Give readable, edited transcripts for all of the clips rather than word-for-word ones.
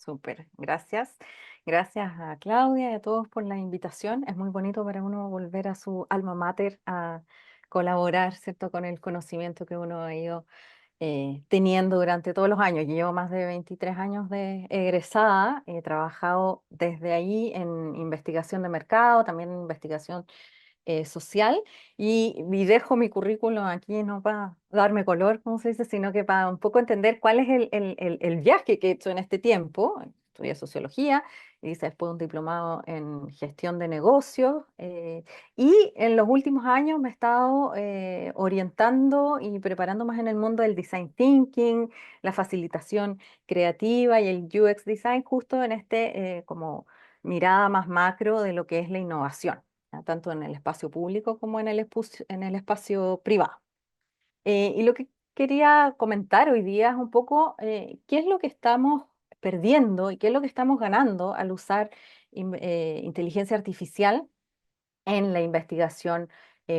Súper, gracias. Gracias a Claudia y a todos por la invitación. Es muy bonito para uno volver a su alma mater a colaborar, ¿cierto?, con el conocimiento que uno ha ido teniendo durante todos los años. Yo llevo más de 23 años de egresada, he trabajado desde ahí en investigación de mercado, también en investigación social y dejo mi currículum aquí no para darme color, como se dice, sino que para un poco entender cuál es el viaje que he hecho en este tiempo. Estudié sociología, hice después un diplomado en gestión de negocios y en los últimos años me he estado orientando y preparando más en el mundo del design thinking, la facilitación creativa y el UX design justo en este como mirada más macro de lo que es la innovación, ¿ya? Tanto en el espacio público como en el espacio privado. Y lo que quería comentar hoy día es un poco qué es lo que estamos perdiendo y qué es lo que estamos ganando al usar inteligencia artificial en la investigación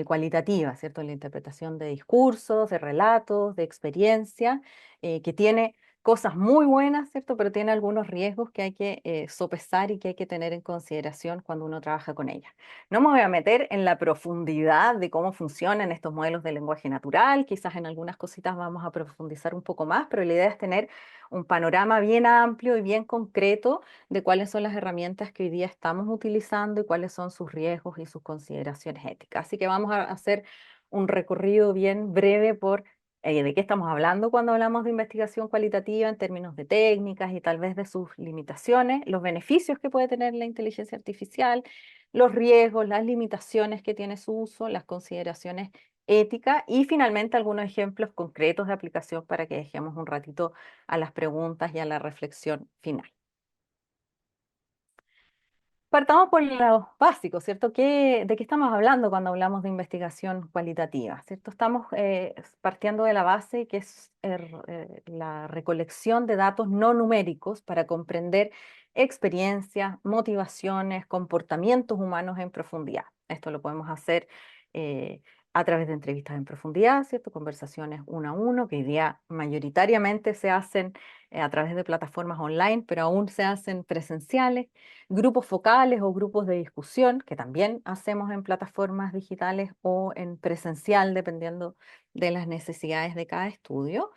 cualitativa, ¿cierto? En la interpretación de discursos, de relatos, de experiencia, que tiene cosas muy buenas, ¿cierto? Pero tiene algunos riesgos que hay que sopesar y que hay que tener en consideración cuando uno trabaja con ella. No me voy a meter en la profundidad de cómo funcionan estos modelos de lenguaje natural, quizás en algunas cositas vamos a profundizar un poco más, pero la idea es tener un panorama bien amplio y bien concreto de cuáles son las herramientas que hoy día estamos utilizando y cuáles son sus riesgos y sus consideraciones éticas. Así que vamos a hacer un recorrido bien breve por de qué estamos hablando cuando hablamos de investigación cualitativa en términos de técnicas y tal vez de sus limitaciones, los beneficios que puede tener la inteligencia artificial, los riesgos, las limitaciones que tiene su uso, las consideraciones éticas y finalmente algunos ejemplos concretos de aplicación para que dejemos un ratito a las preguntas y a la reflexión final. Partamos por lo básico, ¿cierto? ¿De qué estamos hablando cuando hablamos de investigación cualitativa? ¿Cierto? Estamos partiendo de la base que es la recolección de datos no numéricos para comprender experiencias, motivaciones, comportamientos humanos en profundidad. Esto lo podemos hacer eh, a través de entrevistas en profundidad, ¿cierto? Conversaciones uno a uno, que hoy día mayoritariamente se hacen a través de plataformas online, pero aún se hacen presenciales, grupos focales o grupos de discusión, que también hacemos en plataformas digitales o en presencial, dependiendo de las necesidades de cada estudio.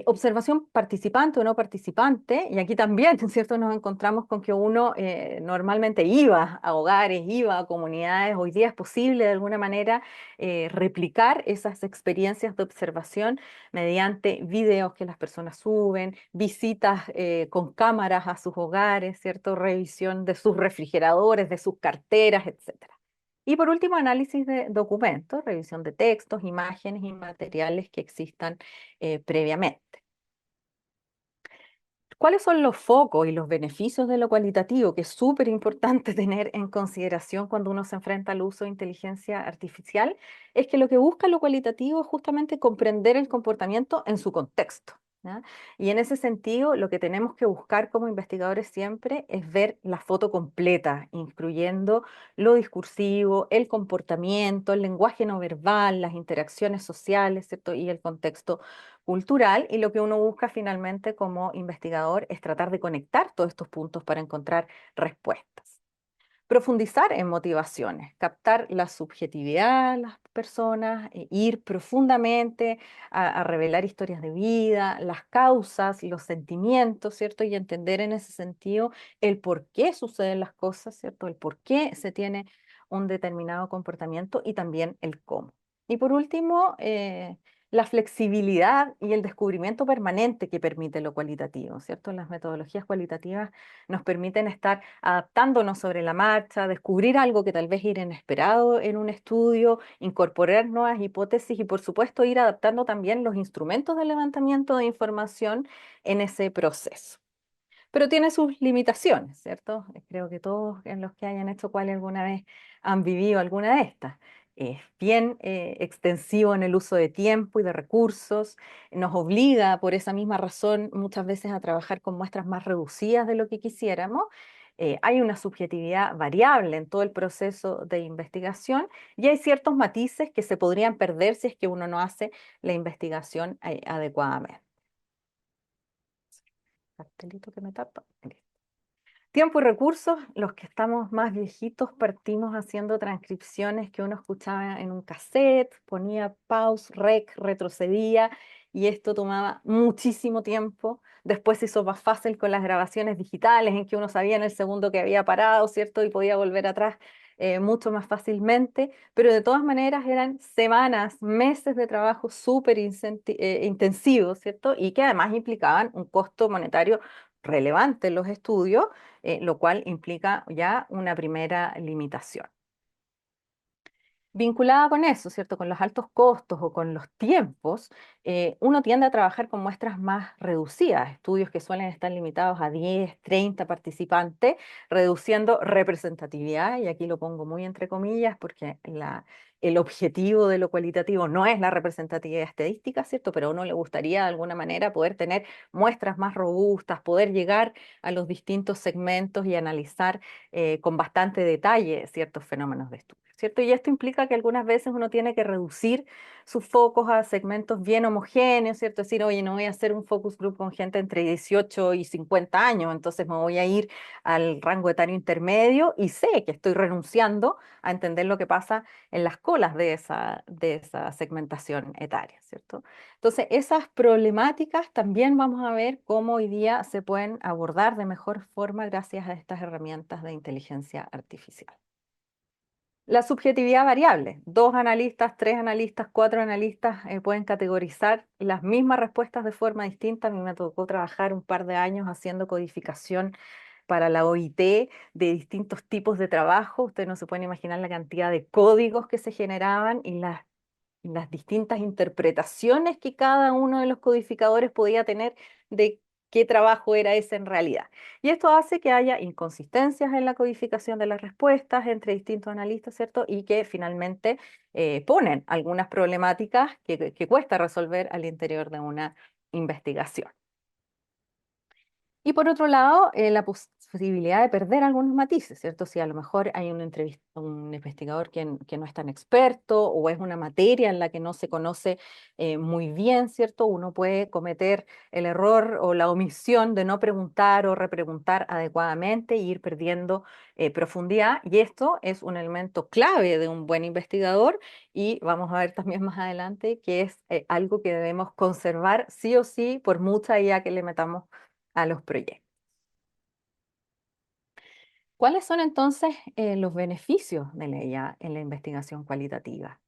Observación participante o no participante, y aquí también, ¿cierto? Nos encontramos con que uno normalmente iba a hogares, iba a comunidades, hoy día es posible de alguna manera replicar esas experiencias de observación mediante videos que las personas suben, visitas con cámaras a sus hogares, ¿cierto? Revisión de sus refrigeradores, de sus carteras, etcétera. Y por último, análisis de documentos, revisión de textos, imágenes y materiales que existan previamente. ¿Cuáles son los focos y los beneficios de lo cualitativo? Que es súper importante tener en consideración cuando uno se enfrenta al uso de inteligencia artificial. Es que lo que busca lo cualitativo es justamente comprender el comportamiento en su contexto, ¿ya? Y en ese sentido, lo que tenemos que buscar como investigadores siempre es ver la foto completa, incluyendo lo discursivo, el comportamiento, el lenguaje no verbal, las interacciones sociales, ¿cierto? Y el contexto cultural, y lo que uno busca finalmente como investigador es tratar de conectar todos estos puntos para encontrar respuestas. Profundizar en motivaciones, captar la subjetividad de las personas, ir profundamente a revelar historias de vida, las causas y los sentimientos, ¿cierto? Y entender en ese sentido el por qué suceden las cosas, ¿cierto? El por qué se tiene un determinado comportamiento y también el cómo. Y por último, la flexibilidad y el descubrimiento permanente que permite lo cualitativo, ¿cierto? Las metodologías cualitativas nos permiten estar adaptándonos sobre la marcha, descubrir algo que tal vez era inesperado en un estudio, incorporar nuevas hipótesis y por supuesto ir adaptando también los instrumentos de levantamiento de información en ese proceso. Pero tiene sus limitaciones, ¿cierto? Creo que todos en los que hayan hecho cual alguna vez han vivido alguna de estas. Es bien extensivo en el uso de tiempo y de recursos, nos obliga por esa misma razón muchas veces a trabajar con muestras más reducidas de lo que quisiéramos. Hay una subjetividad variable en todo el proceso de investigación y hay ciertos matices que se podrían perder si es que uno no hace la investigación adecuadamente. Cartelito que me tapa. Tiempo y recursos, los que estamos más viejitos partimos haciendo transcripciones que uno escuchaba en un cassette, ponía pause, rec, retrocedía y esto tomaba muchísimo tiempo. Después se hizo más fácil con las grabaciones digitales en que uno sabía en el segundo que había parado, ¿cierto? Y podía volver atrás mucho más fácilmente, pero de todas maneras eran semanas, meses de trabajo súper intensivos, ¿cierto? Y que además implicaban un costo monetario relevante en los estudios, lo cual implica ya una primera limitación. Vinculada con eso, ¿cierto? Con los altos costos o con los tiempos, uno tiende a trabajar con muestras más reducidas, estudios que suelen estar limitados a 10, 30 participantes, reduciendo representatividad, y aquí lo pongo muy entre comillas porque el objetivo de lo cualitativo no es la representatividad estadística, ¿cierto? Pero a uno le gustaría de alguna manera poder tener muestras más robustas, poder llegar a los distintos segmentos y analizar con bastante detalle ciertos fenómenos de estudio, ¿cierto? Y esto implica que algunas veces uno tiene que reducir sus focos a segmentos bien homogéneos, ¿cierto? Es decir, oye, no voy a hacer un focus group con gente entre 18 y 50 años, entonces me voy a ir al rango etario intermedio y sé que estoy renunciando a entender lo que pasa en las colas de esa segmentación etaria, ¿cierto? Entonces, esas problemáticas también vamos a ver cómo hoy día se pueden abordar de mejor forma gracias a estas herramientas de inteligencia artificial. La subjetividad variable. Dos analistas, tres analistas, cuatro analistas pueden categorizar las mismas respuestas de forma distinta. A mí me tocó trabajar un par de años haciendo codificación para la OIT de distintos tipos de trabajo. Ustedes no se pueden imaginar la cantidad de códigos que se generaban y las distintas interpretaciones que cada uno de los codificadores podía tener de qué trabajo era ese en realidad. Y esto hace que haya inconsistencias en la codificación de las respuestas entre distintos analistas, ¿cierto? Y que finalmente ponen algunas problemáticas que cuesta resolver al interior de una investigación. Y por otro lado, la posibilidad de perder algunos matices, ¿cierto? Si a lo mejor hay un investigador que no es tan experto o es una materia en la que no se conoce muy bien, ¿cierto? Uno puede cometer el error o la omisión de no preguntar o repreguntar adecuadamente e ir perdiendo profundidad. Y esto es un elemento clave de un buen investigador y vamos a ver también más adelante que es algo que debemos conservar sí o sí por mucha IA que le metamos a los proyectos. ¿Cuáles son entonces los beneficios de la IA en la investigación cualitativa?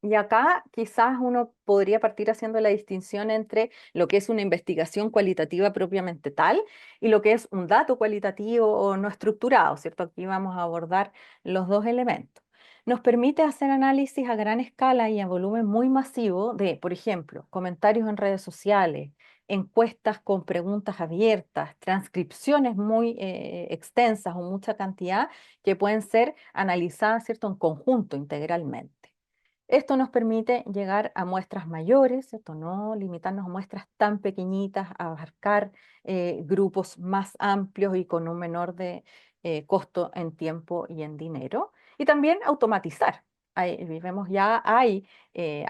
Y acá quizás uno podría partir haciendo la distinción entre lo que es una investigación cualitativa propiamente tal y lo que es un dato cualitativo o no estructurado, ¿cierto? Aquí vamos a abordar los dos elementos. Nos permite hacer análisis a gran escala y a volumen muy masivo de, por ejemplo, comentarios en redes sociales, encuestas con preguntas abiertas, transcripciones muy extensas o mucha cantidad que pueden ser analizadas, ¿cierto?, en conjunto, integralmente. Esto nos permite llegar a muestras mayores, ¿cierto? No limitarnos a muestras tan pequeñitas, a abarcar grupos más amplios y con un menor de costo en tiempo y en dinero. Y también automatizar. Vemos ya hay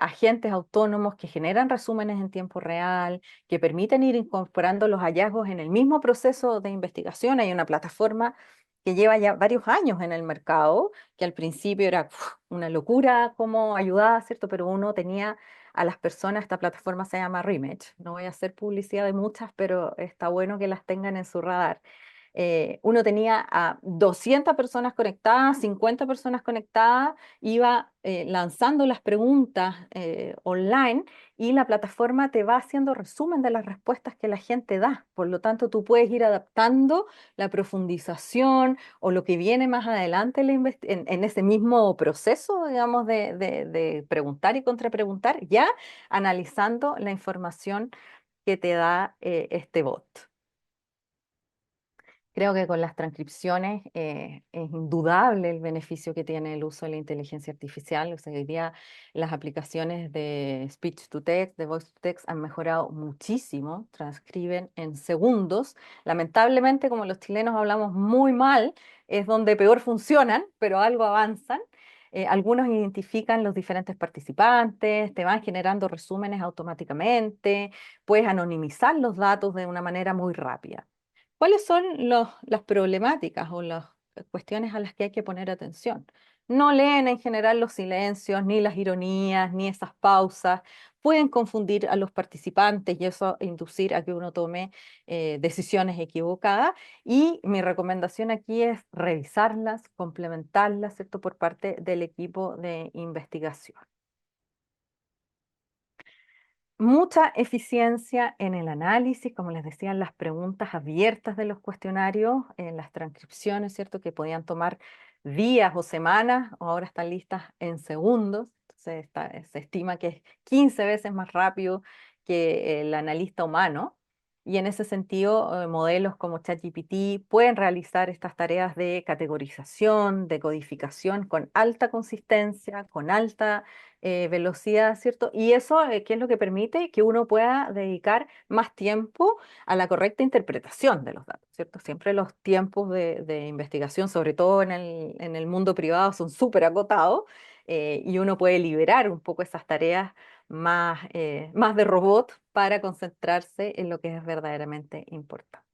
agentes autónomos que generan resúmenes en tiempo real, que permiten ir incorporando los hallazgos en el mismo proceso de investigación. Hay una plataforma que lleva ya varios años en el mercado, que al principio era una locura cómo ayudaba, ¿cierto? Pero uno tenía a las personas, esta plataforma se llama Rematch, no voy a hacer publicidad de muchas, pero está bueno que las tengan en su radar. Uno tenía a 200 personas conectadas, 50 personas conectadas, iba lanzando las preguntas online y la plataforma te va haciendo resumen de las respuestas que la gente da. Por lo tanto, tú puedes ir adaptando la profundización o lo que viene más adelante en ese mismo proceso, digamos, de preguntar y contrapreguntar, ya analizando la información que te da este bot. Creo que con las transcripciones es indudable el beneficio que tiene el uso de la inteligencia artificial. O sea, hoy día las aplicaciones de speech to text, de voice to text han mejorado muchísimo, transcriben en segundos. Lamentablemente, como los chilenos hablamos muy mal, es donde peor funcionan, pero algo avanzan. Algunos identifican los diferentes participantes, te van generando resúmenes automáticamente, puedes anonimizar los datos de una manera muy rápida. ¿Cuáles son las problemáticas o las cuestiones a las que hay que poner atención? No leen en general los silencios, ni las ironías, ni esas pausas. Pueden confundir a los participantes y eso inducir a que uno tome decisiones equivocadas. Y mi recomendación aquí es revisarlas, complementarlas, ¿cierto? Por parte del equipo de investigación. Mucha eficiencia en el análisis, como les decía, en las preguntas abiertas de los cuestionarios, en las transcripciones, ¿cierto? Que podían tomar días o semanas, o ahora están listas en segundos. Entonces, se estima que es 15 veces más rápido que el analista humano. Y en ese sentido, modelos como ChatGPT pueden realizar estas tareas de categorización, de codificación con alta consistencia, con alta velocidad, ¿cierto? Y eso, ¿qué es lo que permite? Que uno pueda dedicar más tiempo a la correcta interpretación de los datos, ¿cierto? Siempre los tiempos de investigación, sobre todo en el mundo privado, son súper acotados y uno puede liberar un poco esas tareas más de robot para concentrarse en lo que es verdaderamente importante.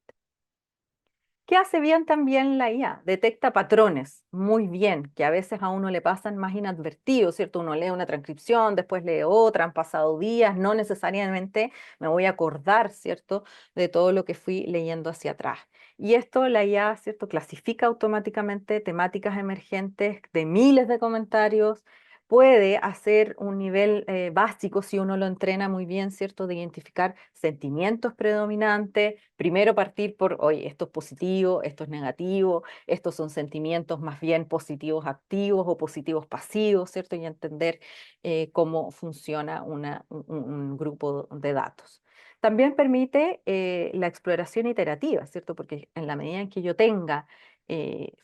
¿Qué hace bien también la IA? Detecta patrones muy bien, que a veces a uno le pasan más inadvertidos, ¿cierto? Uno lee una transcripción, después lee otra, han pasado días, no necesariamente me voy a acordar, ¿cierto? De todo lo que fui leyendo hacia atrás. Y esto la IA, ¿cierto? Clasifica automáticamente temáticas emergentes de miles de comentarios. Puede hacer un nivel básico si uno lo entrena muy bien, ¿cierto? De identificar sentimientos predominantes. Primero partir por, oye, esto es positivo, esto es negativo, estos son sentimientos más bien positivos activos o positivos pasivos, ¿cierto? Y entender cómo funciona un grupo de datos. También permite la exploración iterativa, ¿cierto? Porque en la medida en que yo tenga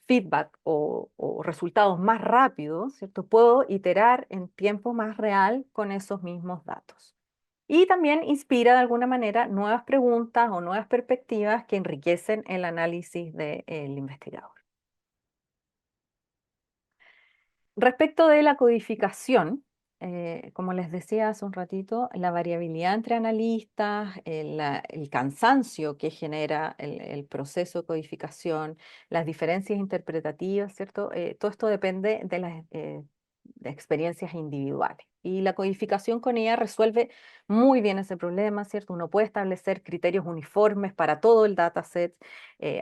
feedback o resultados más rápidos, ¿cierto? Puedo iterar en tiempo más real con esos mismos datos. Y también inspira de alguna manera nuevas preguntas o nuevas perspectivas que enriquecen el análisis del investigador. Respecto de la codificación, como les decía hace un ratito, la variabilidad entre analistas, el cansancio que genera el proceso de codificación, las diferencias interpretativas, ¿cierto? Todo esto depende de las de experiencias individuales. Y la codificación con IA resuelve muy bien ese problema, ¿cierto? Uno puede establecer criterios uniformes para todo el dataset,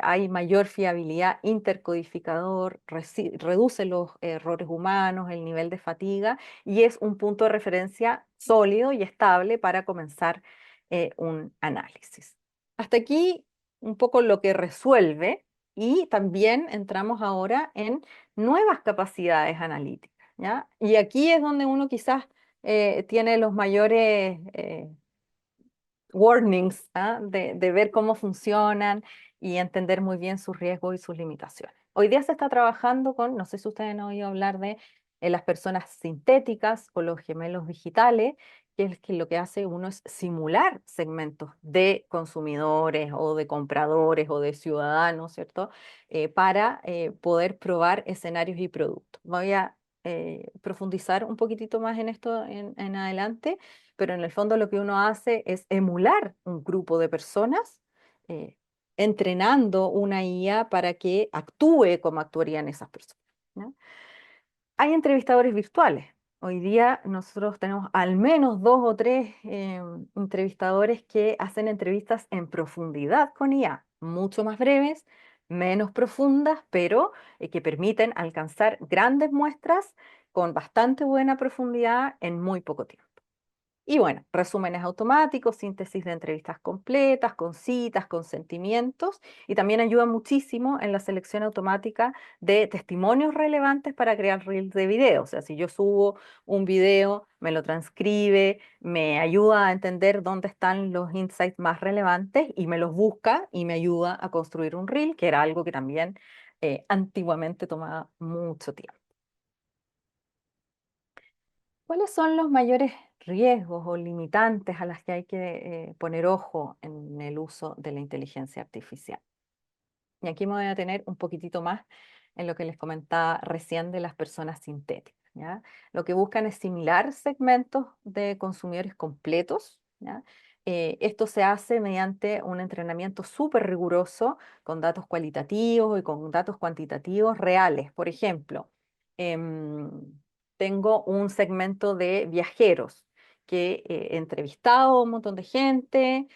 hay mayor fiabilidad intercodificador, reduce los errores humanos, el nivel de fatiga y es un punto de referencia sólido y estable para comenzar un análisis. Hasta aquí un poco lo que resuelve y también entramos ahora en nuevas capacidades analíticas, ¿ya? Y aquí es donde uno quizás tiene los mayores warnings, ¿ah? De ver cómo funcionan y entender muy bien sus riesgos y sus limitaciones. Hoy día se está trabajando con, no sé si ustedes han oído hablar de las personas sintéticas o los gemelos digitales, que es que lo que hace uno es simular segmentos de consumidores o de compradores o de ciudadanos, ¿cierto? Para poder probar escenarios y productos. Voy a profundizar un poquitito más en esto en adelante, pero en el fondo lo que uno hace es emular un grupo de personas, eh, entrenando una IA para que actúe como actuarían esas personas, ¿no? Hay entrevistadores virtuales. Hoy día nosotros tenemos al menos dos o tres entrevistadores que hacen entrevistas en profundidad con IA, mucho más breves, menos profundas, pero que permiten alcanzar grandes muestras con bastante buena profundidad en muy poco tiempo. Y bueno, resúmenes automáticos, síntesis de entrevistas completas, con citas, con sentimientos, y también ayuda muchísimo en la selección automática de testimonios relevantes para crear reels de video. O sea, si yo subo un video, me lo transcribe, me ayuda a entender dónde están los insights más relevantes y me los busca y me ayuda a construir un reel, que era algo que también antiguamente tomaba mucho tiempo. ¿Cuáles son los mayores riesgos o limitantes a las que hay que poner ojo en el uso de la inteligencia artificial? Y aquí me voy a tener un poquitito más en lo que les comentaba recién de las personas sintéticas, ¿ya? Lo que buscan es similar segmentos de consumidores completos, ¿ya? Esto se hace mediante un entrenamiento súper riguroso con datos cualitativos y con datos cuantitativos reales. Por ejemplo, em, tengo un segmento de viajeros que he entrevistado a un montón de gente,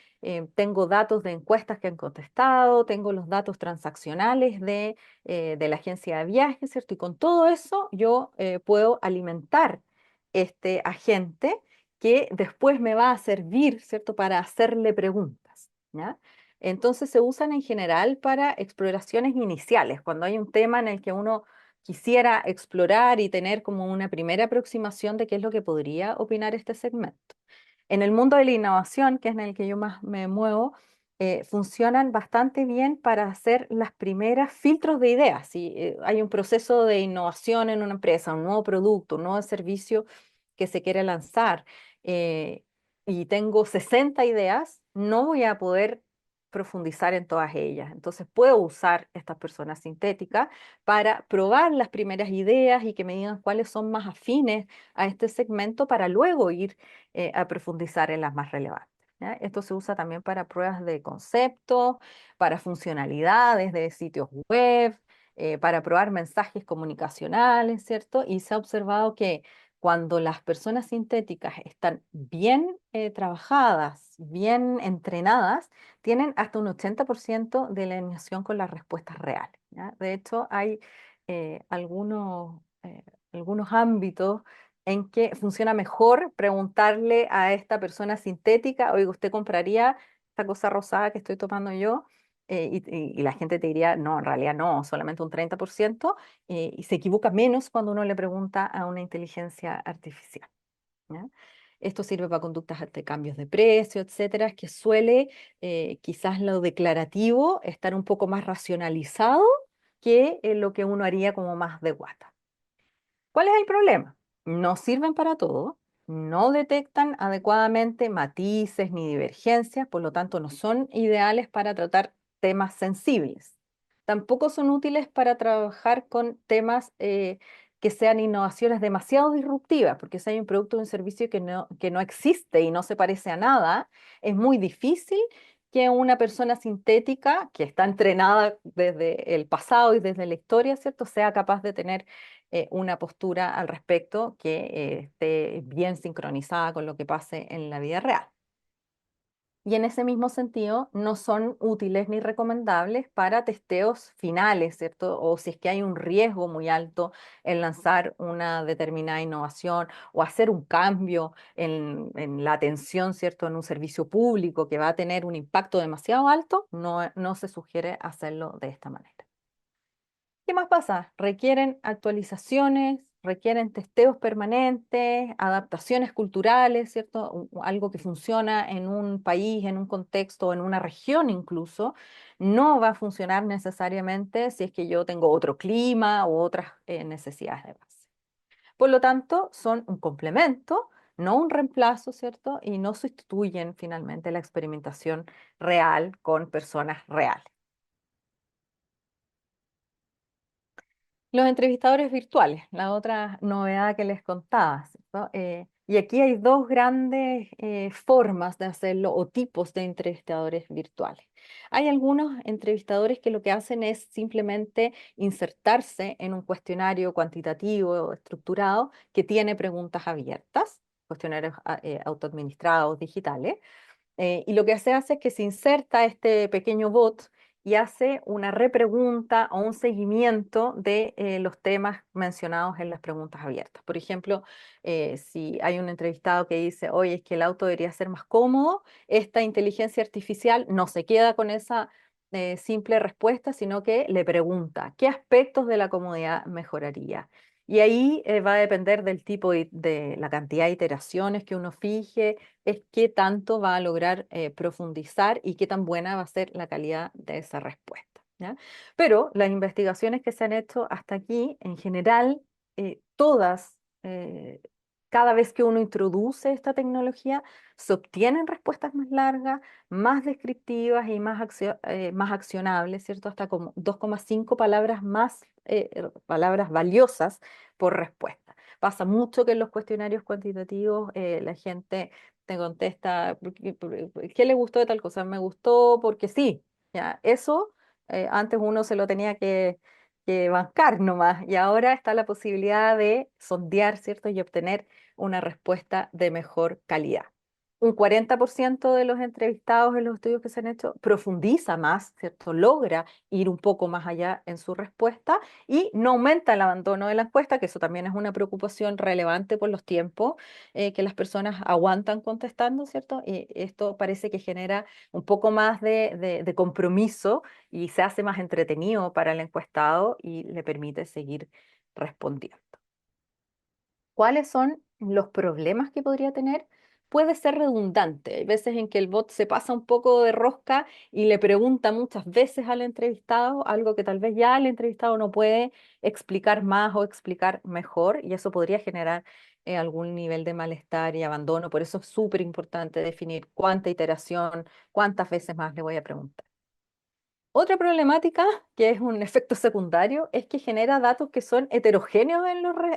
tengo datos de encuestas que han contestado, tengo los datos transaccionales de la agencia de viajes, ¿cierto? Y con todo eso yo puedo alimentar este agente que después me va a servir, ¿cierto?, para hacerle preguntas, ¿ya? Entonces se usan en general para exploraciones iniciales, cuando hay un tema en el que uno quisiera explorar y tener como una primera aproximación de qué es lo que podría opinar este segmento. En el mundo de la innovación, que es en el que yo más me muevo, funcionan bastante bien para hacer las primeras filtros de ideas. Si hay un proceso de innovación en una empresa, un nuevo producto, un nuevo servicio que se quiere lanzar, eh, y tengo 60 ideas, no voy a poder profundizar en todas ellas. Entonces puedo usar estas personas sintéticas para probar las primeras ideas y que me digan cuáles son más afines a este segmento para luego ir a profundizar en las más relevantes. ¿Ya? Esto se usa también para pruebas de concepto, para funcionalidades de sitios web, para probar mensajes comunicacionales, ¿cierto? Y se ha observado que cuando las personas sintéticas están bien trabajadas, bien entrenadas, tienen hasta un 80% de la alineación con las respuestas reales. ¿Ya? De hecho, hay algunos ámbitos en que funciona mejor preguntarle a esta persona sintética, oiga, ¿usted compraría esta cosa rosada que estoy tomando yo? Y la gente te diría, no, en realidad no, solamente un 30%, y se equivoca menos cuando uno le pregunta a una inteligencia artificial. ¿Ya? Esto sirve para conductas de cambios de precio, etcétera, que suele quizás lo declarativo estar un poco más racionalizado que lo que uno haría como más de guata. ¿Cuál es el problema? No sirven para todo, no detectan adecuadamente matices ni divergencias, por lo tanto no son ideales para tratar temas sensibles. Tampoco son útiles para trabajar con temas que sean innovaciones demasiado disruptivas, porque si hay un producto o un servicio que no existe y no se parece a nada, es muy difícil que una persona sintética que está entrenada desde el pasado y desde la historia, ¿cierto?, sea capaz de tener una postura al respecto que esté bien sincronizada con lo que pase en la vida real. Y en ese mismo sentido, no son útiles ni recomendables para testeos finales, ¿cierto? O si es que hay un riesgo muy alto en lanzar una determinada innovación o hacer un cambio en la atención, ¿cierto? En un servicio público que va a tener un impacto demasiado alto, no se sugiere hacerlo de esta manera. ¿Qué más pasa? Requieren actualizaciones, requieren testeos permanentes, adaptaciones culturales, ¿cierto? Algo que funciona en un país, en un contexto, en una región incluso, no va a funcionar necesariamente si es que yo tengo otro clima u otras necesidades de base. Por lo tanto, son un complemento, no un reemplazo, ¿cierto? Y no sustituyen finalmente la experimentación real con personas reales. Los entrevistadores virtuales, la otra novedad que les contaba, ¿cierto? Y aquí hay dos grandes formas de hacerlo o tipos de entrevistadores virtuales. Hay algunos entrevistadores que lo que hacen es simplemente insertarse en un cuestionario cuantitativo o estructurado que tiene preguntas abiertas, cuestionarios autoadministrados digitales, y lo que se hace es que se inserta este pequeño bot y hace una repregunta o un seguimiento de los temas mencionados en las preguntas abiertas. Por ejemplo, si hay un entrevistado que dice, oye, es que el auto debería ser más cómodo, esta inteligencia artificial no se queda con esa simple respuesta, sino que le pregunta, ¿qué aspectos de la comodidad mejoraría? Y ahí va a depender del tipo de la cantidad de iteraciones que uno fije, es qué tanto va a lograr profundizar y qué tan buena va a ser la calidad de esa respuesta. ¿Ya? Pero las investigaciones que se han hecho hasta aquí, en general, todas, cada vez que uno introduce esta tecnología, se obtienen respuestas más largas, más descriptivas y más accionables, ¿cierto? Hasta como 2,5 palabras más, palabras valiosas por respuesta. Pasa mucho que en los cuestionarios cuantitativos la gente te contesta, ¿qué le gustó de tal cosa? Me gustó porque sí, ya, eso antes uno se lo tenía que bancar nomás y ahora está la posibilidad de sondear, ¿cierto? Y obtener una respuesta de mejor calidad. Un 40% de los entrevistados en los estudios que se han hecho profundiza más, ¿cierto? Logra ir un poco más allá en su respuesta y no aumenta el abandono de la encuesta, que eso también es una preocupación relevante por los tiempos que las personas aguantan contestando, ¿cierto? Y esto parece que genera un poco más de compromiso y se hace más entretenido para el encuestado y le permite seguir respondiendo. ¿Cuáles son los problemas que podría tener? Puede ser redundante. Hay veces en que el bot se pasa un poco de rosca y le pregunta muchas veces al entrevistado algo que tal vez ya el entrevistado no puede explicar más o explicar mejor y eso podría generar algún nivel de malestar y abandono. Por eso es súper importante definir cuánta iteración, cuántas veces más le voy a preguntar. Otra problemática, que es un efecto secundario, es que genera datos que son heterogéneos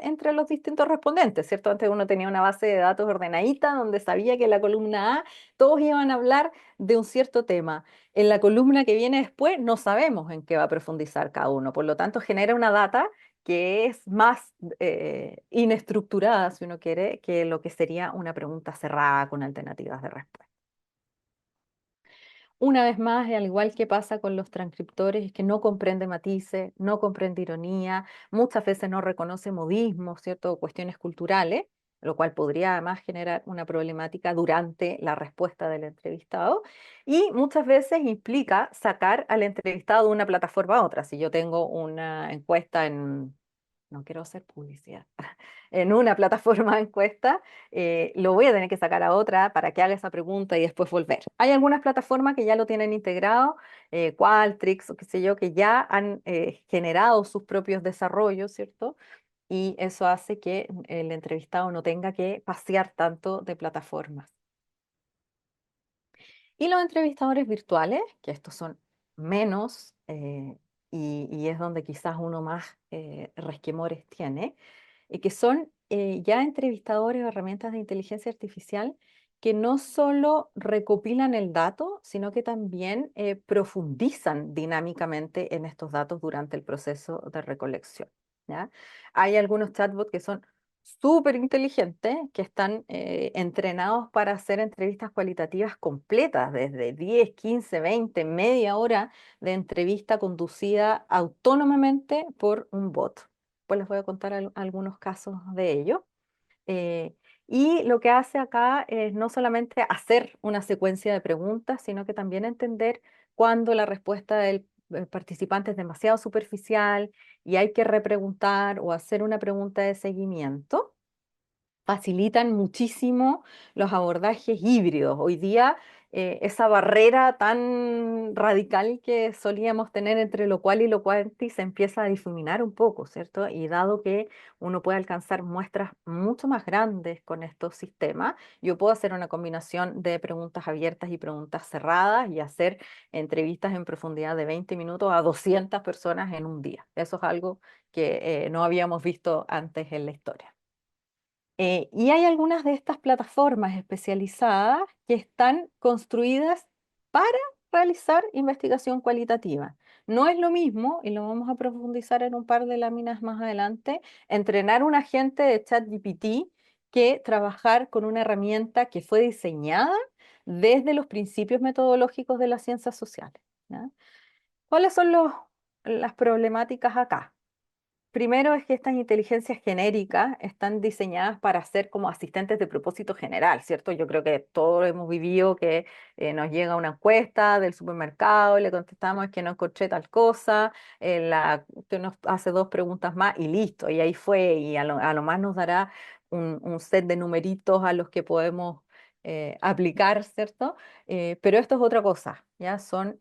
entre los distintos respondentes, ¿cierto? Antes uno tenía una base de datos ordenadita donde sabía que en la columna A todos iban a hablar de un cierto tema. En la columna que viene después no sabemos en qué va a profundizar cada uno, por lo tanto genera una data que es más inestructurada, si uno quiere, que lo que sería una pregunta cerrada con alternativas de respuesta. Una vez más, y al igual que pasa con los transcriptores, es que no comprende matices, no comprende ironía, muchas veces no reconoce modismos, ¿cierto? O cuestiones culturales, lo cual podría además generar una problemática durante la respuesta del entrevistado. Y muchas veces implica sacar al entrevistado de una plataforma a otra. Si yo tengo una encuesta en, no quiero hacer publicidad, en una plataforma de encuesta, lo voy a tener que sacar a otra para que haga esa pregunta y después volver. Hay algunas plataformas que ya lo tienen integrado, Qualtrics o qué sé yo, que ya han generado sus propios desarrollos, ¿cierto? Y eso hace que el entrevistado no tenga que pasear tanto de plataformas. Y los entrevistadores virtuales, que estos son menos y es donde quizás uno más resquemores tiene, que son ya entrevistadores o herramientas de inteligencia artificial que no solo recopilan el dato, sino que también profundizan dinámicamente en estos datos durante el proceso de recolección. ¿Ya? Hay algunos chatbots que son súper inteligentes, que están entrenados para hacer entrevistas cualitativas completas, desde 10, 15, 20, media hora de entrevista conducida autónomamente por un bot. Pues les voy a contar algunos casos de ello. Eh, y lo que hace acá es no solamente hacer una secuencia de preguntas, sino que también entender cuándo la respuesta del participante es demasiado superficial y hay que repreguntar o hacer una pregunta de seguimiento facilitan muchísimo los abordajes híbridos. Hoy día, esa barrera tan radical que solíamos tener entre lo cual y lo cuanti se empieza a difuminar un poco, ¿cierto? Y dado que uno puede alcanzar muestras mucho más grandes con estos sistemas, yo puedo hacer una combinación de preguntas abiertas y preguntas cerradas y hacer entrevistas en profundidad de 20 minutos a 200 personas en un día. Eso es algo que no habíamos visto antes en la historia. Y hay algunas de estas plataformas especializadas que están construidas para realizar investigación cualitativa. No es lo mismo, y lo vamos a profundizar en un par de láminas más adelante, entrenar un agente de ChatGPT que trabajar con una herramienta que fue diseñada desde los principios metodológicos de las ciencias sociales. ¿Ya? ¿Cuáles son las problemáticas acá? Primero es que estas inteligencias genéricas están diseñadas para ser como asistentes de propósito general, ¿cierto? Yo creo que todos hemos vivido que nos llega una encuesta del supermercado y le contestamos "Es que no encontré tal cosa, usted nos hace dos preguntas más y listo, y ahí fue, y a lo más nos dará un set de numeritos a los que podemos aplicar, ¿cierto? Pero esto es otra cosa, ¿ya? Son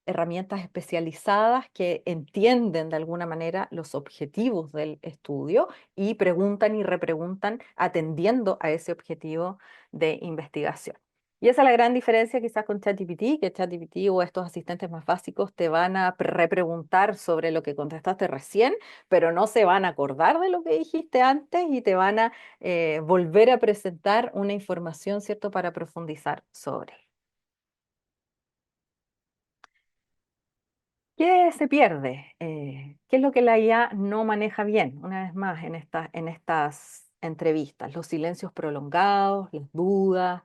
herramientas especializadas que entienden de alguna manera los objetivos del estudio y preguntan y repreguntan atendiendo a ese objetivo de investigación. Y esa es la gran diferencia quizás con ChatGPT, que ChatGPT o estos asistentes más básicos te van a repreguntar sobre lo que contestaste recién, pero no se van a acordar de lo que dijiste antes y te van a volver a presentar una información, ¿cierto?, para profundizar sobre. ¿Qué se pierde? ¿Qué es lo que la IA no maneja bien? Una vez más, en estas entrevistas, los silencios prolongados, las dudas,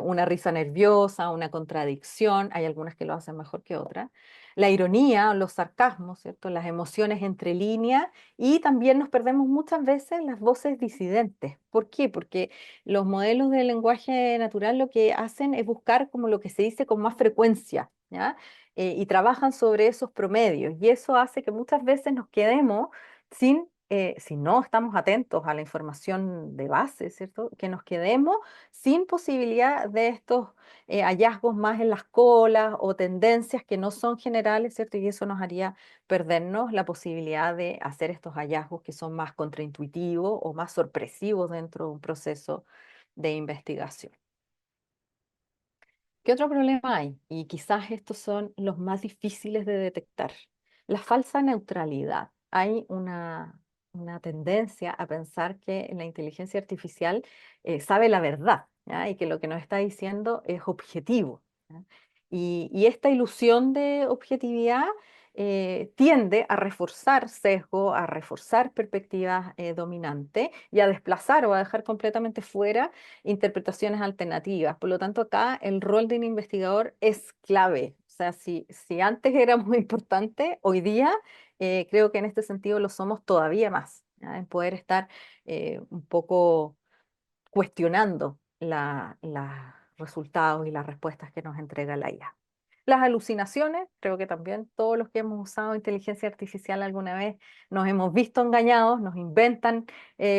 una risa nerviosa, una contradicción, hay algunas que lo hacen mejor que otras, la ironía, los sarcasmos, ¿cierto? Las emociones entre líneas y también nos perdemos muchas veces las voces disidentes. ¿Por qué? Porque los modelos de lenguaje natural lo que hacen es buscar como lo que se dice con más frecuencia, ¿ya? Y trabajan sobre esos promedios. Y eso hace que muchas veces nos quedemos sin, si no estamos atentos a la información de base, ¿cierto? Que nos quedemos sin posibilidad de estos hallazgos más en las colas o tendencias que no son generales, ¿cierto? Y eso nos haría perdernos la posibilidad de hacer estos hallazgos que son más contraintuitivos o más sorpresivos dentro de un proceso de investigación. ¿Qué otro problema hay? Y quizás estos son los más difíciles de detectar. La falsa neutralidad. Hay una tendencia a pensar que la inteligencia artificial sabe la verdad, ¿ya? Y que lo que nos está diciendo es objetivo, ¿ya? Y esta ilusión de objetividad tiende a reforzar sesgo, a reforzar perspectivas dominantes y a desplazar o a dejar completamente fuera interpretaciones alternativas. Por lo tanto, acá el rol de un investigador es clave. O sea, si antes era muy importante, hoy día creo que en este sentido lo somos todavía más, ¿ya? En poder estar un poco cuestionando los resultados y las respuestas que nos entrega la IA. Las alucinaciones, creo que también todos los que hemos usado inteligencia artificial alguna vez nos hemos visto engañados, nos inventan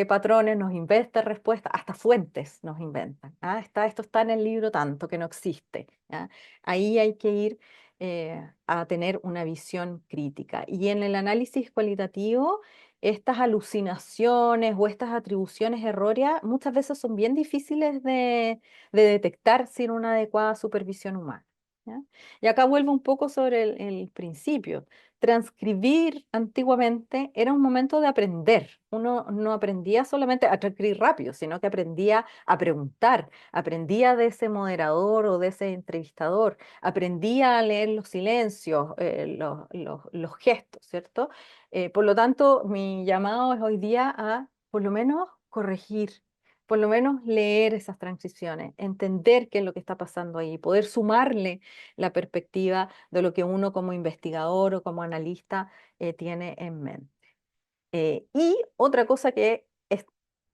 patrones, nos inventan respuestas, hasta fuentes nos inventan. ¿Ah? Esto está en el libro tanto que no existe. ¿Ya? Ahí hay que ir a tener una visión crítica. Y en el análisis cualitativo, estas alucinaciones o estas atribuciones erróneas muchas veces son bien difíciles de detectar sin una adecuada supervisión humana. ¿Ya? Y acá vuelvo un poco sobre el principio. Transcribir antiguamente era un momento de aprender. Uno no aprendía solamente a transcribir rápido, sino que aprendía a preguntar, aprendía de ese moderador o de ese entrevistador, aprendía a leer los silencios, los gestos, ¿cierto? Por lo tanto, mi llamado es hoy día a, por lo menos, corregir, por lo menos leer esas transiciones, entender qué es lo que está pasando ahí, poder sumarle la perspectiva de lo que uno como investigador o como analista tiene en mente. Y otra cosa que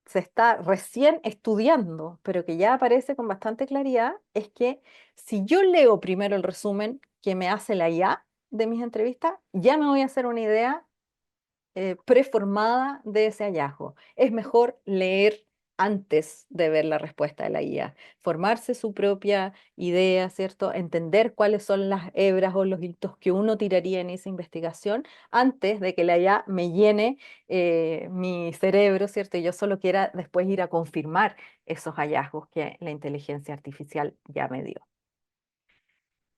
se está recién estudiando, pero que ya aparece con bastante claridad, es que si yo leo primero el resumen que me hace la IA de mis entrevistas, ya me voy a hacer una idea preformada de ese hallazgo. Es mejor leer antes de ver la respuesta de la IA, formarse su propia idea, ¿cierto? Entender cuáles son las hebras o los hitos que uno tiraría en esa investigación antes de que la IA me llene mi cerebro, ¿cierto? Y yo solo quiera después ir a confirmar esos hallazgos que la inteligencia artificial ya me dio.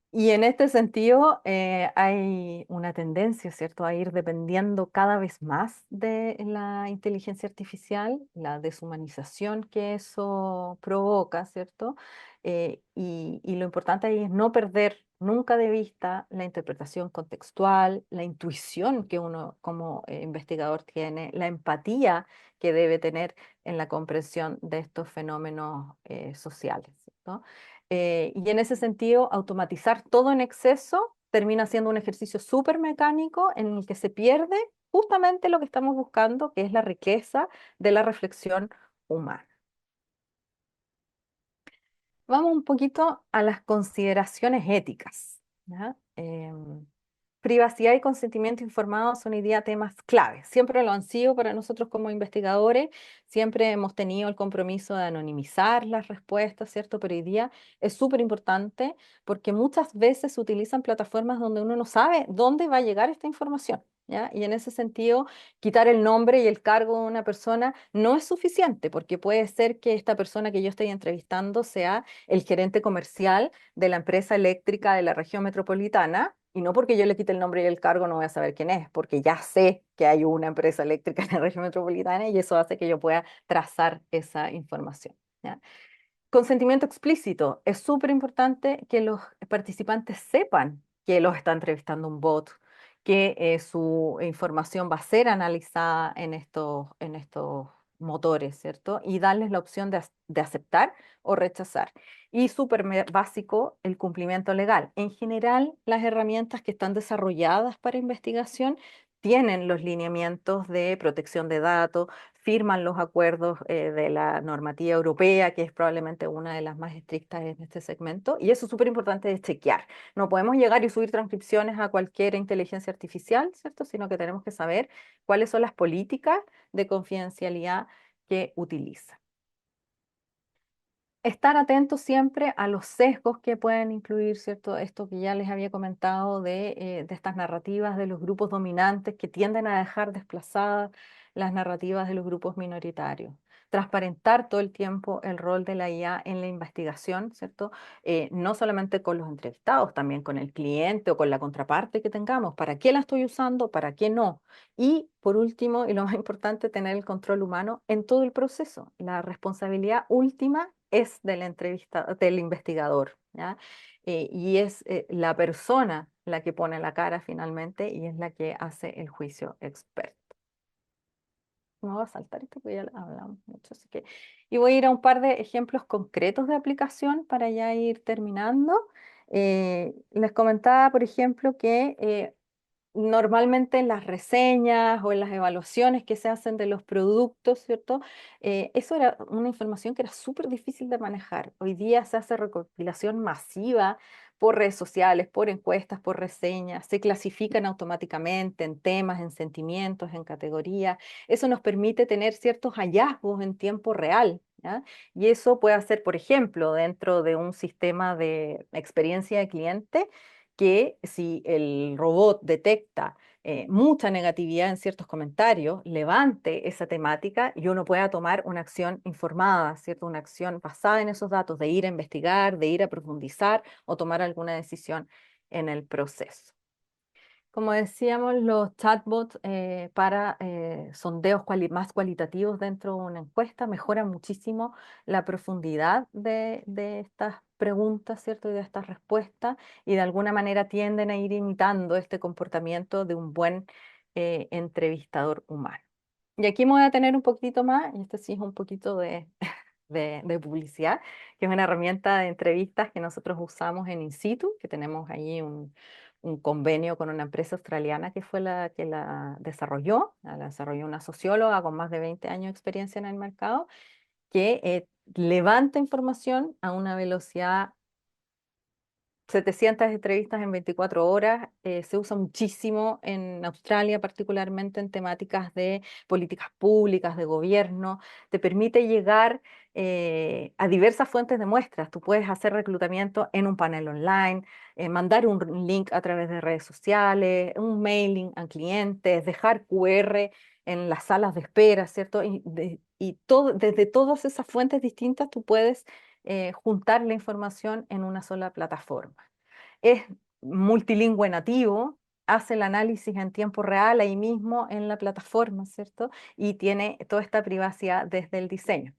Y en este sentido, hay una tendencia, ¿cierto?, a ir dependiendo cada vez más de la inteligencia artificial, la deshumanización que eso provoca, ¿cierto? Y lo importante ahí es no perder nunca de vista la interpretación contextual, la intuición que uno como investigador tiene, la empatía que debe tener en la comprensión de estos fenómenos sociales, ¿cierto? Y en ese sentido, automatizar todo en exceso termina siendo un ejercicio súper mecánico en el que se pierde justamente lo que estamos buscando, que es la riqueza de la reflexión humana. Vamos un poquito a las consideraciones éticas, ¿ya? Privacidad y consentimiento informado son hoy día temas clave. Siempre lo han sido para nosotros como investigadores, siempre hemos tenido el compromiso de anonimizar las respuestas, ¿cierto? Pero hoy día es súper importante porque muchas veces se utilizan plataformas donde uno no sabe dónde va a llegar esta información. ¿ya? Y en ese sentido, quitar el nombre y el cargo de una persona no es suficiente, porque puede ser que esta persona que yo estoy entrevistando sea el gerente comercial de la empresa eléctrica de la región metropolitana, y no porque yo le quite el nombre y el cargo no voy a saber quién es, porque ya sé que hay una empresa eléctrica en la región metropolitana y eso hace que yo pueda trazar esa información, ¿ya? Consentimiento explícito. Es súper importante que los participantes sepan que los está entrevistando un bot, que su información va a ser analizada en estos motores, ¿cierto? Y darles la opción de aceptar o rechazar. Y súper básico, el cumplimiento legal. En general, las herramientas que están desarrolladas para investigación tienen los lineamientos de protección de datos, firman los acuerdos de la normativa europea, que es probablemente una de las más estrictas en este segmento, y eso es súper importante de chequear. No podemos llegar y subir transcripciones a cualquier inteligencia artificial, ¿cierto? Sino que tenemos que saber cuáles son las políticas de confidencialidad que utiliza. Estar atentos siempre a los sesgos que pueden incluir, ¿cierto? Esto que ya les había comentado de estas narrativas de los grupos dominantes que tienden a dejar desplazadas las narrativas de los grupos minoritarios. Transparentar todo el tiempo el rol de la IA en la investigación, ¿cierto? No solamente con los entrevistados, también con el cliente o con la contraparte que tengamos. ¿Para qué la estoy usando? ¿Para qué no? Y por último, y lo más importante, tener el control humano en todo el proceso. La responsabilidad última es del investigador, ¿ya? Y es la persona la que pone la cara finalmente y es la que hace el juicio experto. No va a saltar esto porque ya lo hablamos mucho, así que... Y voy a ir a un par de ejemplos concretos de aplicación para ya ir terminando. Les comentaba, por ejemplo, que normalmente en las reseñas o en las evaluaciones que se hacen de los productos, ¿cierto? Eso era una información que era súper difícil de manejar. Hoy día se hace recopilación masiva por redes sociales, por encuestas, por reseñas, se clasifican automáticamente en temas, en sentimientos, en categorías. Eso nos permite tener ciertos hallazgos en tiempo real, ¿ya? Y eso puede hacer, por ejemplo, dentro de un sistema de experiencia de cliente que si el robot detecta mucha negatividad en ciertos comentarios, levante esa temática y uno pueda tomar una acción informada, ¿cierto? Una acción basada en esos datos, de ir a investigar, de ir a profundizar o tomar alguna decisión en el proceso. Como decíamos, los chatbots para sondeos más cualitativos dentro de una encuesta mejoran muchísimo la profundidad de estas preguntas, ¿cierto? Y de estas respuestas, y de alguna manera tienden a ir imitando este comportamiento de un buen entrevistador humano. Y aquí me voy a tener un poquito más, y este sí es un poquito de publicidad, que es una herramienta de entrevistas que nosotros usamos en In situ, que tenemos ahí un convenio con una empresa australiana que fue la que la desarrolló una socióloga con más de 20 años de experiencia en el mercado, que levanta información a una velocidad 700 entrevistas en 24 horas. Se usa muchísimo en Australia, particularmente en temáticas de políticas públicas, de gobierno. Te permite llegar a diversas fuentes de muestras. Tú puedes hacer reclutamiento en un panel online, mandar un link a través de redes sociales, un mailing a clientes, dejar QR en las salas de espera, ¿cierto? Y todo, desde todas esas fuentes distintas tú puedes juntar la información en una sola plataforma. Es multilingüe nativo, hace el análisis en tiempo real ahí mismo en la plataforma, ¿cierto? Y tiene toda esta privacidad desde el diseño.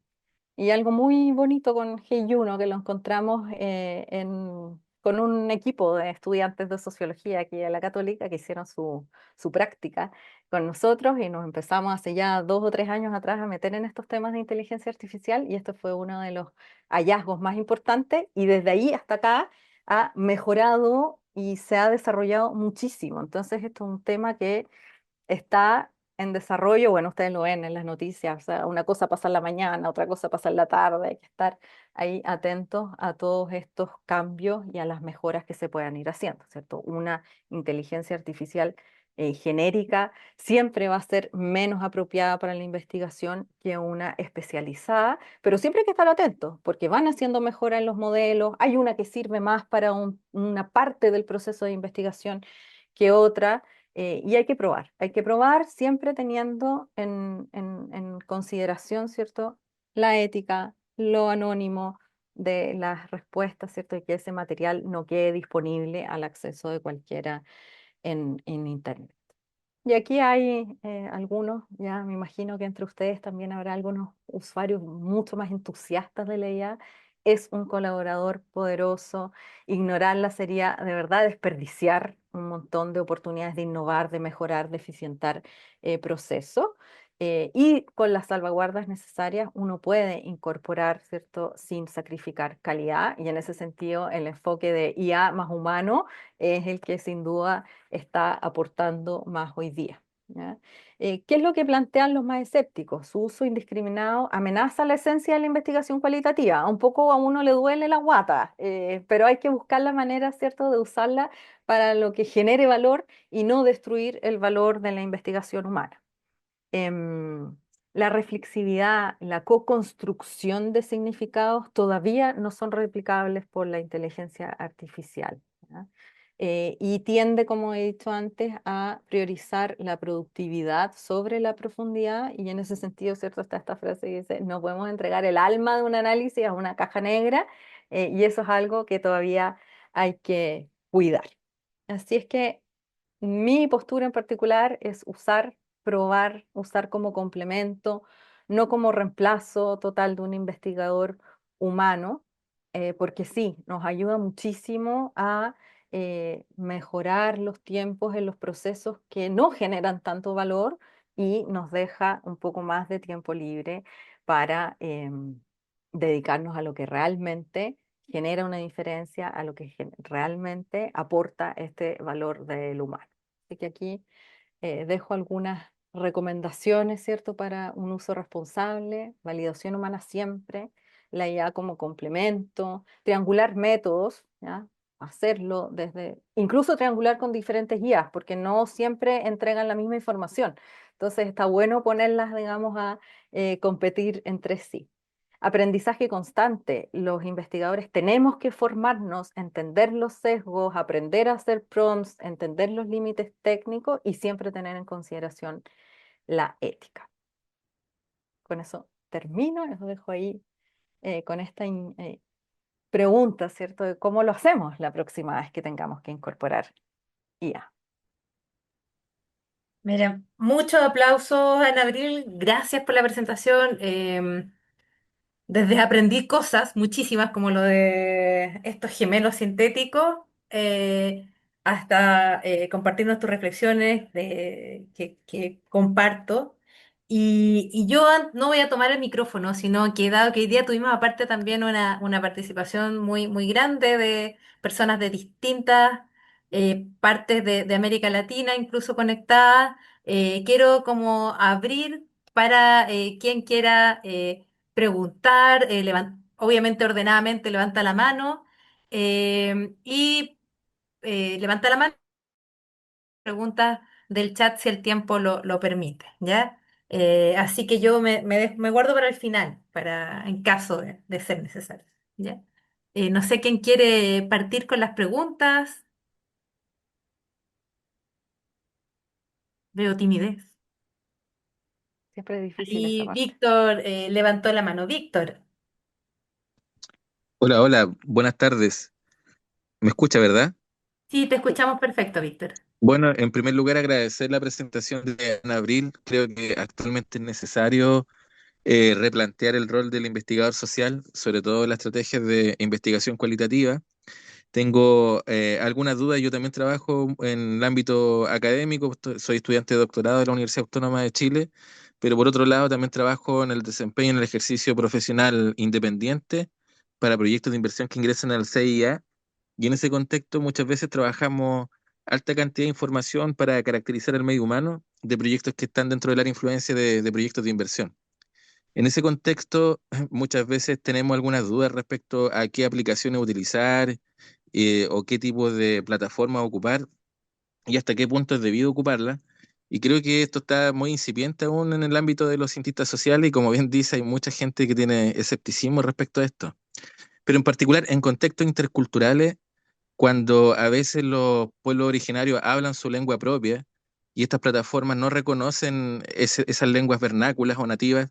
Y algo muy bonito con Hey1, que lo encontramos con un equipo de estudiantes de sociología aquí de la Católica que hicieron su práctica con nosotros y nos empezamos hace ya 2 o 3 años atrás a meter en estos temas de inteligencia artificial y esto fue uno de los hallazgos más importantes y desde ahí hasta acá ha mejorado y se ha desarrollado muchísimo. Entonces, esto es un tema que está en desarrollo, bueno, ustedes lo ven en las noticias, o sea, una cosa pasa en la mañana, otra cosa pasa en la tarde, hay que estar ahí atentos a todos estos cambios y a las mejoras que se puedan ir haciendo, ¿cierto? Una inteligencia artificial genérica siempre va a ser menos apropiada para la investigación que una especializada, pero siempre hay que estar atentos, porque van haciendo mejoras en los modelos, hay una que sirve más para una parte del proceso de investigación que otra, Y hay que probar siempre teniendo en consideración, ¿cierto? La ética, lo anónimo de las respuestas, ¿cierto? Y que ese material no quede disponible al acceso de cualquiera en Internet. Y aquí hay algunos, ya me imagino que entre ustedes también habrá algunos usuarios mucho más entusiastas de la IA. Es un colaborador poderoso. Ignorarla sería de verdad desperdiciar un montón de oportunidades de innovar, de mejorar, de eficientar procesos. Y con las salvaguardas necesarias uno puede incorporar, ¿cierto?, sin sacrificar calidad. Y en ese sentido, el enfoque de IA más humano es el que sin duda está aportando más hoy día. ¿Ya? ¿Qué es lo que plantean los más escépticos? Su uso indiscriminado amenaza la esencia de la investigación cualitativa. Un poco a uno le duele la guata, pero hay que buscar la manera, ¿cierto?, de usarla para lo que genere valor y no destruir el valor de la investigación humana. em, la reflexividad, la co-construcción de significados todavía no son replicables por la inteligencia artificial. ¿Ya? Y tiende, como he dicho antes, a priorizar la productividad sobre la profundidad, y en ese sentido, ¿cierto? Está esta frase que dice, no podemos entregar el alma de un análisis a una caja negra, y eso es algo que todavía hay que cuidar. Así es que mi postura en particular es usar, probar, usar como complemento, no como reemplazo total de un investigador humano, porque sí, nos ayuda muchísimo a mejorar los tiempos en los procesos que no generan tanto valor y nos deja un poco más de tiempo libre para dedicarnos a lo que realmente genera una diferencia, a lo que realmente aporta este valor del humano. Así que aquí dejo algunas recomendaciones, ¿cierto?, para un uso responsable, validación humana siempre, la IA como complemento, triangular métodos, ¿ya? Hacerlo desde, incluso triangular con diferentes IAs, porque no siempre entregan la misma información. Entonces está bueno ponerlas, digamos, a competir entre sí. Aprendizaje constante. Los investigadores tenemos que formarnos, entender los sesgos, aprender a hacer prompts, entender los límites técnicos y siempre tener en consideración la ética. Con eso termino, les dejo ahí con esta pregunta, ¿cierto? De cómo lo hacemos la próxima vez que tengamos que incorporar IA. Mira, muchos aplausos, Ana Abril. Gracias por la presentación. Desde aprendí cosas, muchísimas, como lo de estos gemelos sintéticos, hasta compartirnos tus reflexiones que comparto. Y yo no voy a tomar el micrófono, sino que dado que hoy día tuvimos aparte también una participación muy grande de personas de distintas partes de América Latina, incluso conectadas, quiero como abrir para quien quiera preguntar, obviamente ordenadamente levanta la mano y levanta la mano, pregunta del chat si el tiempo lo permite, ¿ya? Así que yo me guardo para el final, en caso de ser necesario, ¿ya? No sé quién quiere partir con las preguntas. Veo timidez. Siempre es difícil esa Ahí parte. Víctor levantó la mano. Víctor, Hola, hola, buenas tardes. ¿Me escucha, verdad? sí, te Sí, escuchamos perfecto, Víctor. Bueno, en primer lugar agradecer la presentación de Ana Abril. Creo que actualmente es necesario replantear el rol del investigador social, sobre todo las estrategias de investigación cualitativa. Tengo algunas dudas. Yo también trabajo en el ámbito académico, soy estudiante de doctorado de la Universidad Autónoma de Chile, pero por otro lado también trabajo en el desempeño en el ejercicio profesional independiente para proyectos de inversión que ingresan al CIA. Y en ese contexto muchas veces trabajamos alta cantidad de información para caracterizar el medio humano de proyectos que están dentro del área de influencia de proyectos de inversión. En ese contexto, muchas veces tenemos algunas dudas respecto a qué aplicaciones utilizar o qué tipo de plataforma ocupar y hasta qué punto es debido ocuparla. Y creo que esto está muy incipiente aún en el ámbito de los cientistas sociales y como bien dice, hay mucha gente que tiene escepticismo respecto a esto. Pero en particular en contextos interculturales, cuando a veces los pueblos originarios hablan su lengua propia y estas plataformas no reconocen esas lenguas vernáculas o nativas,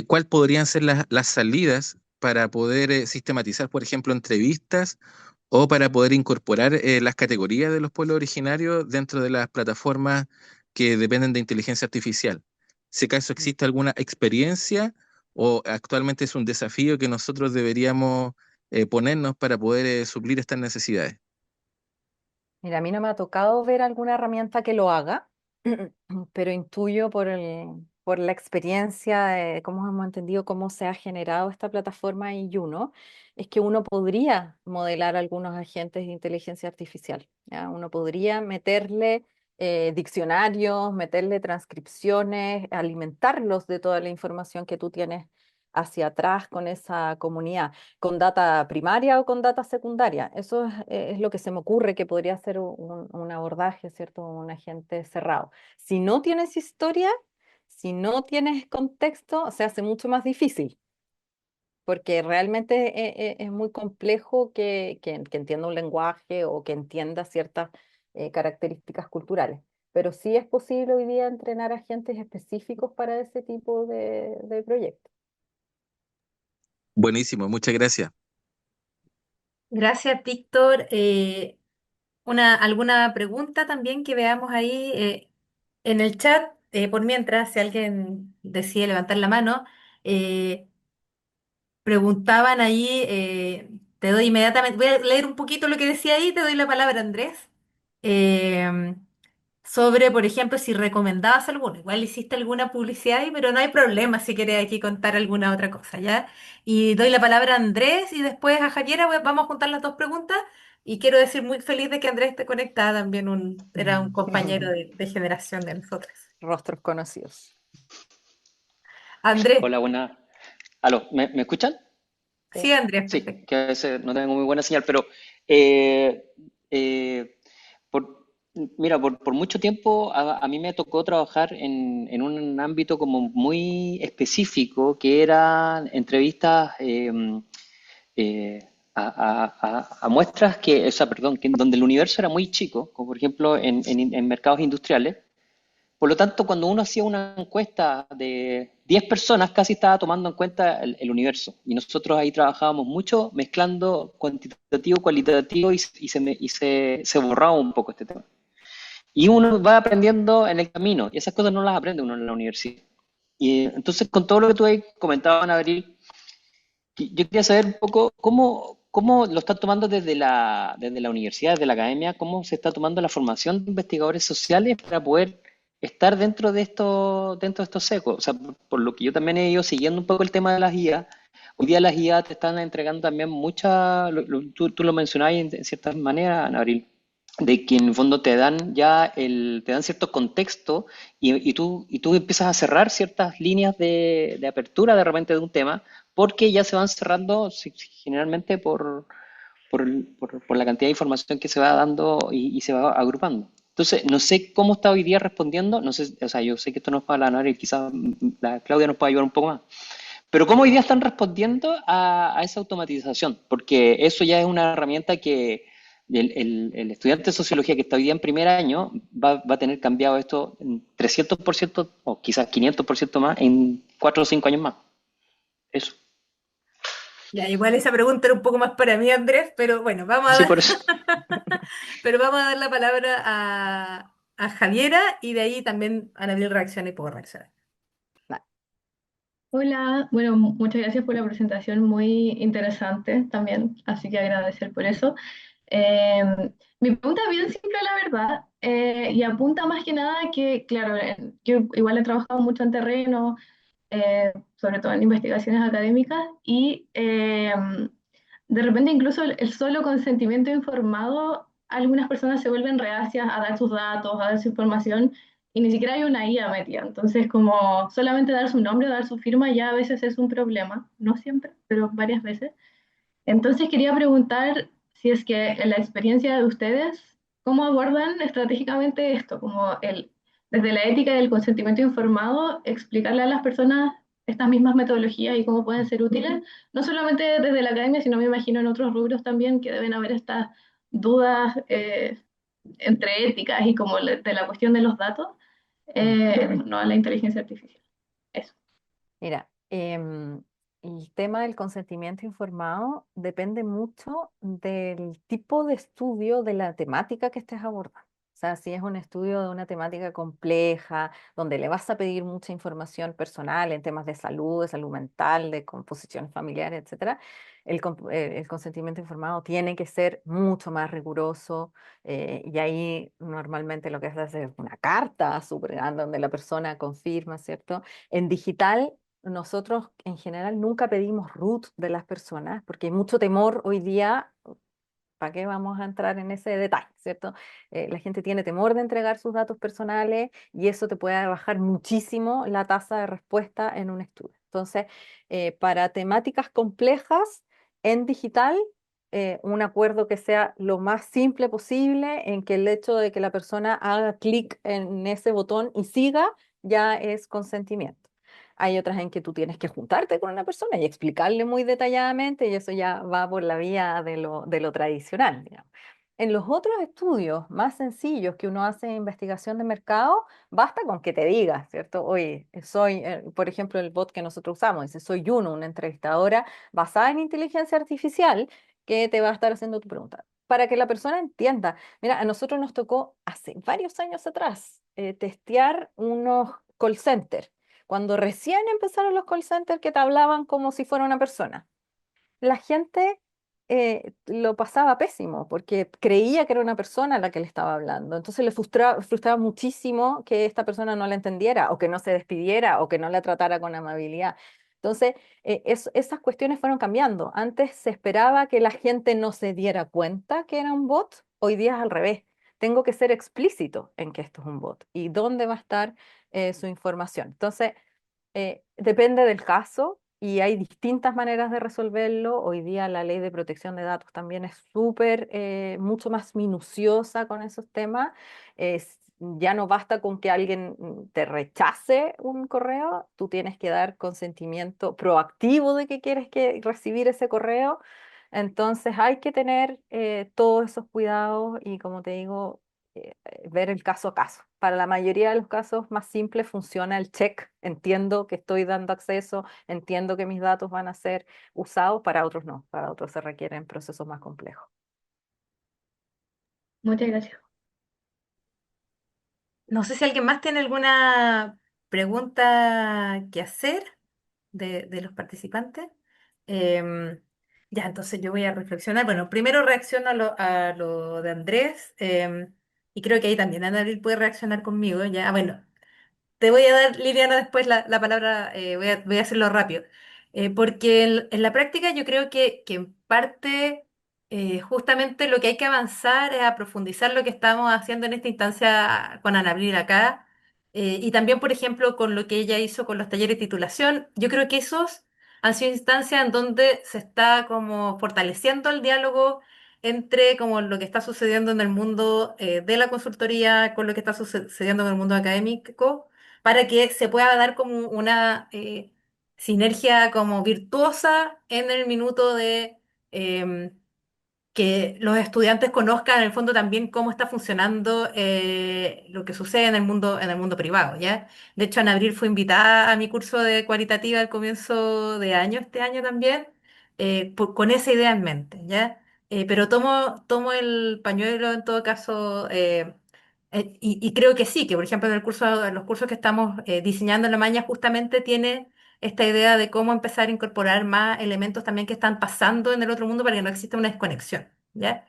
¿cuáles podrían ser las salidas para poder sistematizar, por ejemplo, entrevistas o para poder incorporar las categorías de los pueblos originarios dentro de las plataformas que dependen de inteligencia artificial? Si acaso existe alguna experiencia o actualmente es un desafío que nosotros deberíamos ponernos para poder suplir estas necesidades. Mira, a mí no me ha tocado ver alguna herramienta que lo haga, pero intuyo por la experiencia de cómo hemos entendido cómo se ha generado esta plataforma y uno, es que uno podría modelar algunos agentes de inteligencia artificial, ¿ya? Uno podría meterle diccionarios, meterle transcripciones, alimentarlos de toda la información que tú tienes hacia atrás con esa comunidad con data primaria o con data secundaria. Eso es lo que se me ocurre que podría ser un abordaje, ¿cierto? Un agente cerrado. Si no tienes historia, si no tienes contexto, se hace mucho más difícil, porque realmente es muy complejo que entienda un lenguaje o que entienda ciertas características culturales. Pero sí es posible hoy día entrenar agentes específicos para ese tipo de proyectos. Buenísimo, muchas gracias. Gracias, Víctor. ¿Alguna pregunta también que veamos ahí en el chat? Por mientras, si alguien decide levantar la mano, eh, preguntaban ahí, te doy inmediatamente, voy a leer un poquito lo que decía ahí, te doy la palabra, Andrés. Eh, Sobre, por ejemplo, si recomendabas alguno. Igual hiciste alguna publicidad ahí, pero no hay problema si quieres aquí contar alguna otra cosa, ¿ya? Y doy la palabra a Andrés y después a Javiera. Vamos a juntar las dos preguntas. Y quiero decir muy feliz de que Andrés te conectaba también, era un compañero de generación de nosotros. Rostros conocidos. Andrés, Hola, buenas. Aló, ¿me escuchan? Sí. sí, Andrés, Sí, perfecto. que a veces no tengo muy buena señal, pero eh, eh, por, mira, por mucho tiempo a mí me tocó trabajar en un ámbito como muy específico, que eran entrevistas eh, a muestras que, o sea, perdón, donde el universo era muy chico, como por ejemplo en mercados industriales. Por lo tanto, cuando uno hacía una encuesta de 10 personas, casi estaba tomando en cuenta el universo. Y nosotros ahí trabajábamos mucho mezclando cuantitativo, cualitativo y se borraba un poco este tema. Y uno va aprendiendo en el camino, y esas cosas no las aprende uno en la universidad. Y entonces, con todo lo que tú ahí comentabas, Ana Abril, yo quería saber un poco cómo lo están tomando desde la universidad, desde la academia, cómo se está tomando la formación de investigadores sociales para poder estar dentro de estos secos. O sea, por lo que yo también he ido siguiendo un poco el tema de las IA, hoy día las IA te están entregando también tú lo mencionabas en cierta manera, Ana Abril, de que en el fondo te dan cierto contexto y tú empiezas a cerrar ciertas líneas de apertura de repente de un tema porque ya se van cerrando generalmente por la cantidad de información que se va dando y se va agrupando. Entonces, no sé cómo está hoy día respondiendo, no sé, o sea, yo sé que esto no es para la Nora y quizás la Claudia nos pueda ayudar un poco más, pero cómo hoy día están respondiendo a esa automatización, porque eso ya es una herramienta que el estudiante de sociología que está hoy día en primer año va a tener cambiado esto en 300% o quizás 500% más en 4 o 5 años más. Eso. Ya, igual esa pregunta era un poco más para mí, Andrés, pero bueno, Sí, por eso. pero vamos a dar la palabra a Javiera y de ahí también Anabel reacciona y puedo reaccionar. Va. Hola, bueno, muchas gracias por la presentación, muy interesante también, así que agradecer por eso. Eh, Mi pregunta es bien simple, la verdad, y apunta más que nada que, claro, yo igual he trabajado mucho en terreno, sobre todo en investigaciones académicas, y de repente incluso el solo consentimiento informado, algunas personas se vuelven reacias a dar sus datos, a dar su información, y ni siquiera hay una IA metida. Entonces, como solamente dar su nombre, dar su firma, ya a veces es un problema, no siempre, pero varias veces. Entonces quería preguntar si es que en la experiencia de ustedes, ¿cómo abordan estratégicamente esto? Desde la ética del consentimiento informado, explicarle a las personas estas mismas metodologías y cómo pueden ser útiles, no solamente desde la academia, sino me imagino en otros rubros también que deben haber estas dudas entre éticas y como de la cuestión de los datos, no a la inteligencia artificial. Eso. Mira, el tema del consentimiento informado depende mucho del tipo de estudio de la temática que estés abordando. O sea, si es un estudio de una temática compleja, donde le vas a pedir mucha información personal en temas de salud mental, de composición familiar, etcétera, el consentimiento informado tiene que ser mucho más riguroso, y ahí normalmente lo que se hace es una carta súper grande donde la persona confirma, ¿cierto? En digital nosotros en general nunca pedimos root de las personas porque hay mucho temor hoy día. ¿Para qué vamos a entrar en ese detalle, cierto? La gente tiene temor de entregar sus datos personales y eso te puede bajar muchísimo la tasa de respuesta en un estudio. Entonces, para temáticas complejas en digital, un acuerdo que sea lo más simple posible, en que el hecho de que la persona haga clic en ese botón y siga ya es consentimiento. Hay otras en que tú tienes que juntarte con una persona y explicarle muy detalladamente y eso ya va por la vía de lo tradicional, digamos. En los otros estudios más sencillos que uno hace en investigación de mercado, basta con que te diga, ¿cierto? Oye, por ejemplo, el bot que nosotros usamos, dice, soy Juno, una entrevistadora basada en inteligencia artificial que te va a estar haciendo tu pregunta. Para que la persona entienda, mira, a nosotros nos tocó hace varios años atrás testear unos call centers cuando recién empezaron los call centers que te hablaban como si fuera una persona, la gente lo pasaba pésimo porque creía que era una persona la que le estaba hablando. Entonces le frustraba muchísimo que esta persona no la entendiera o que no se despidiera o que no la tratara con amabilidad. Entonces, esas cuestiones fueron cambiando. Antes se esperaba que la gente no se diera cuenta que era un bot. Hoy día es al revés. Tengo que ser explícito en que esto es un bot y dónde va a estar su información. Entonces, depende del caso y hay distintas maneras de resolverlo. Hoy día la ley de protección de datos también es súper, mucho más minuciosa con esos temas. Ya no basta con que alguien te rechace un correo, tú tienes que dar consentimiento proactivo de que quieres recibir ese correo. Entonces hay que tener todos esos cuidados y como te digo, ver el caso a caso. Para la mayoría de los casos más simples funciona el check. Entiendo que estoy dando acceso, entiendo que mis datos van a ser usados, para otros no, para otros se requieren procesos más complejos. Muchas gracias. No sé si alguien más tiene alguna pregunta que hacer de los participantes. Em, ya, entonces yo voy a reflexionar. Bueno, primero reacciono a lo de Andrés, y creo que ahí también Ana Abril puede reaccionar conmigo. Ya, bueno, te voy a dar, Liliana, después la palabra, voy a hacerlo rápido. Porque en la práctica yo creo que en parte justamente lo que hay que avanzar es a profundizar lo que estamos haciendo en esta instancia con Ana Abril acá, y también, por ejemplo, con lo que ella hizo con los talleres de titulación. Yo creo que esos han sido instancias en donde se está como fortaleciendo el diálogo entre como lo que está sucediendo en el mundo de la consultoría con lo que está sucediendo en el mundo académico para que se pueda dar como una sinergia como virtuosa en el minuto de em, que los estudiantes conozcan en el fondo también cómo está funcionando lo que sucede en el mundo privado, ¿ya? De hecho, en abril fue invitada a mi curso de cualitativa al comienzo de año, este año también, con esa idea en mente, ¿ya? Pero tomo el pañuelo en todo caso, y creo que sí, que por ejemplo en los cursos que estamos diseñando en la mañana justamente tiene esta idea de cómo empezar a incorporar más elementos también que están pasando en el otro mundo para que no exista una desconexión, ¿ya?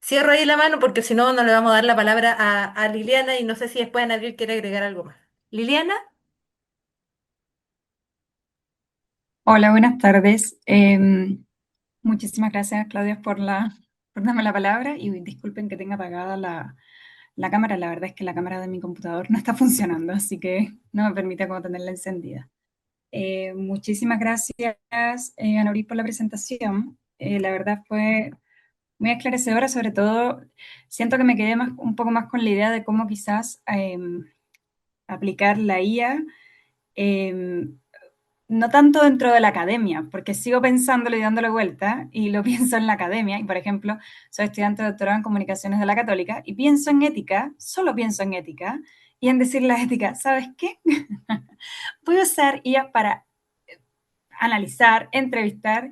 Cierro ahí la mano porque si no, no le vamos a dar la palabra a Liliana y no sé si después Ana Abril quiere agregar algo más. Liliana, Hola, buenas tardes. Muchísimas gracias, Claudia, por darme la palabra y disculpen que tenga apagada la cámara. La verdad es que la cámara de mi computador no está funcionando, así que no me permite como tenerla encendida. Muchísimas gracias, Ana Aurí, por la presentación. La verdad fue muy esclarecedora, sobre todo siento que me quedé un poco más con la idea de cómo quizás aplicar la IA. no tanto dentro de la academia, porque sigo pensándolo y dándole vuelta, y lo pienso en la academia, y por ejemplo, soy estudiante de doctorado en comunicaciones de la Católica, y pienso en ética, solo pienso en ética, y en decir la ética, ¿sabes qué? Voy a usar IA para analizar, entrevistar,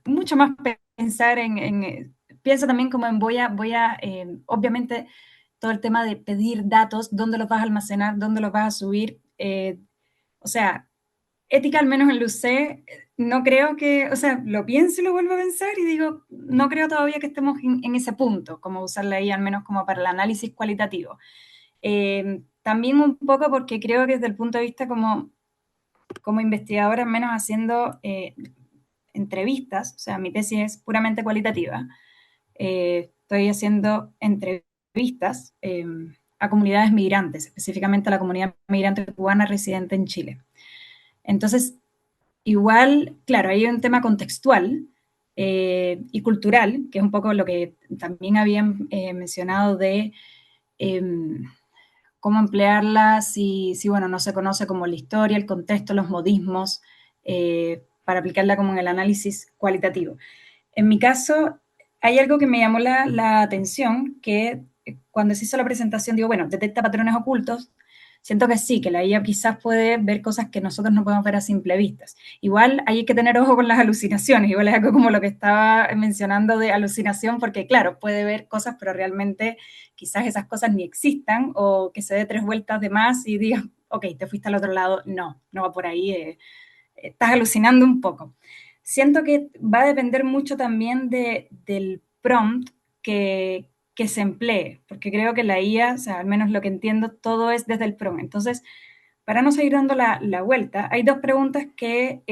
mucho más pensar pienso también como en obviamente, todo el tema de pedir datos, dónde los vas a almacenar, dónde los vas a subir, o sea, ética al menos en Lucé, no creo que, o sea, lo pienso y lo vuelvo a pensar y digo, no creo todavía que estemos en ese punto, como usarla ahí al menos como para el análisis cualitativo. También un poco porque creo que desde el punto de vista como investigadora, al menos haciendo entrevistas, o sea, mi tesis es puramente cualitativa, estoy haciendo entrevistas a comunidades migrantes, específicamente a la comunidad migrante cubana residente en Chile. Entonces, igual, claro, hay un tema contextual y cultural, que es un poco lo que también habían mencionado de cómo emplearla si, bueno, no se conoce como la historia, el contexto, los modismos, para aplicarla como en el análisis cualitativo. En mi caso, hay algo que me llamó la atención, que cuando se hizo la presentación, digo, bueno, detecta patrones ocultos. Siento que sí, que la IA quizás puede ver cosas que nosotros no podemos ver a simple vista. Igual hay que tener ojo con las alucinaciones, igual es algo como lo que estaba mencionando de alucinación, porque claro, puede ver cosas, pero realmente quizás esas cosas ni existan, o que se dé 3 vueltas de más y diga, ok, te fuiste al otro lado, no, no va por ahí, estás alucinando un poco. Siento que va a depender mucho también del prompt que se emplee, porque creo que la IA, o sea, al menos lo que entiendo, todo es desde el prompt. Entonces, para no seguir dando la vuelta, hay 2 preguntas que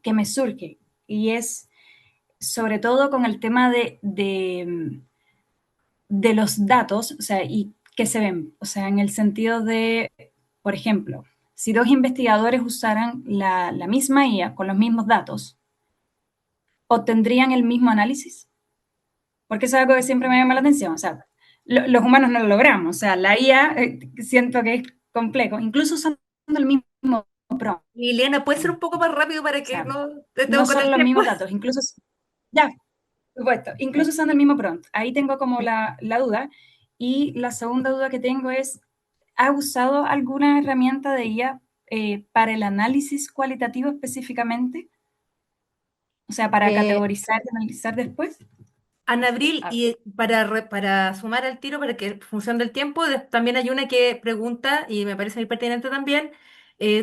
me surgen, y es sobre todo con el tema de los datos, o sea, y que se ven, o sea, en el sentido de, por ejemplo, si 2 investigadores usaran la misma IA con los mismos datos, ¿obtendrían el mismo análisis? Porque eso es algo que siempre me llama la atención, o sea, los humanos no lo logramos, o sea, la IA siento que es complejo, incluso usando el mismo prompt, Liliana, ¿puede ser un poco más rápido para o que sea, no no estemos con solo el los tiempo? mismos datos, incluso, ya, supuesto, incluso usando el mismo prompt. Ahí tengo como la duda. Y la segunda duda que tengo es, ¿ha usado alguna herramienta de IA para el análisis cualitativo específicamente? O sea, para Eh, categorizar y analizar después. Ana sí, Abril, y para sumar al tiro, para que en función del tiempo, también hay una que pregunta, y me parece muy pertinente también,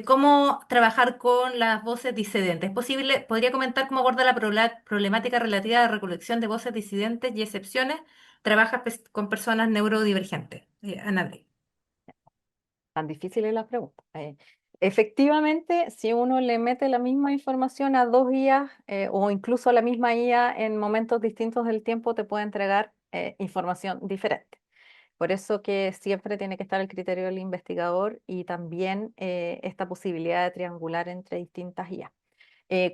cómo trabajar con las voces disidentes. ¿Es posible, podría comentar cómo aborda la problemática relativa a la recolección de voces disidentes y excepciones? Trabaja con personas neurodivergentes. Ana Abril. tan difíciles las preguntas. Efectivamente, si uno le mete la misma información a dos IAs o incluso a la misma IA en momentos distintos del tiempo, te puede entregar información diferente. Por eso que siempre tiene que estar el criterio del investigador y también esta posibilidad de triangular entre distintas IA.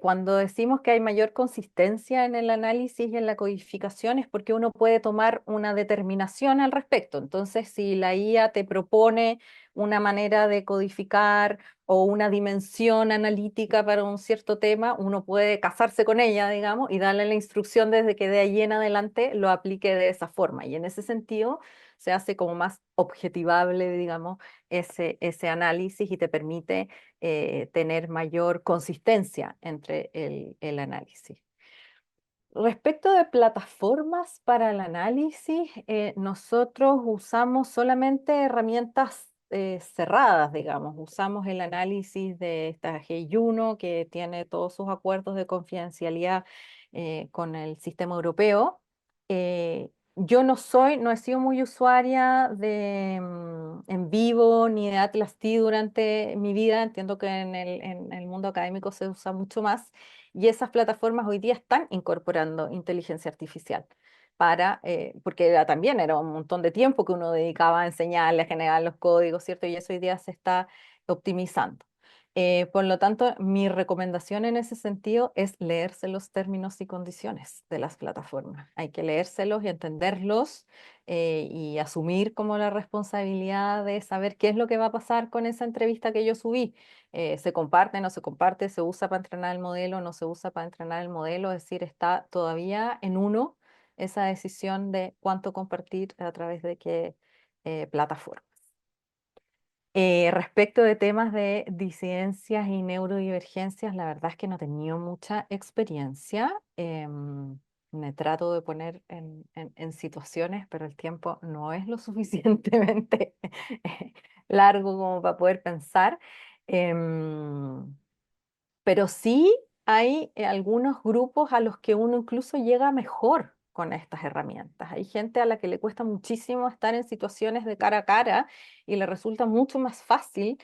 Cuando decimos que hay mayor consistencia en el análisis y en la codificación es porque uno puede tomar una determinación al respecto. Entonces, si la IA te propone una manera de codificar o una dimensión analítica para un cierto tema, uno puede casarse con ella, digamos, y darle la instrucción desde que de ahí en adelante lo aplique de esa forma. Y en ese sentido se hace como más objetivable, digamos, ese análisis y te permite tener mayor consistencia entre el análisis. Respecto de plataformas para el análisis, nosotros usamos solamente herramientas cerradas, digamos. Usamos el análisis de esta GI1 que tiene todos sus acuerdos de confidencialidad con el sistema europeo. Yo no he sido muy usuaria de en vivo ni de Atlas T durante mi vida. Entiendo que en el mundo académico se usa mucho más. Y esas plataformas hoy día están incorporando inteligencia artificial porque también era un montón de tiempo que uno dedicaba a enseñarle, a generar los códigos, ¿cierto? Y eso hoy día se está optimizando. Por lo tanto, mi recomendación en ese sentido es leerse los términos y condiciones de las plataformas. Hay que leérselos y entenderlos y asumir como la responsabilidad de saber qué es lo que va a pasar con esa entrevista que yo subí. ¿Se comparte, no se comparte, se usa para entrenar el modelo, no se usa para entrenar el modelo? Es decir, está todavía en uno esa decisión de cuánto compartir a través de qué plataforma. Respecto de temas de disidencias y neurodivergencias, la verdad es que no he tenido mucha experiencia. Me trato de poner en situaciones, pero el tiempo no es lo suficientemente largo como para poder pensar. Em, pero sí hay algunos grupos a los que uno incluso llega mejor con estas herramientas. Hay gente a la que le cuesta muchísimo estar en situaciones de cara a cara y le resulta mucho más fácil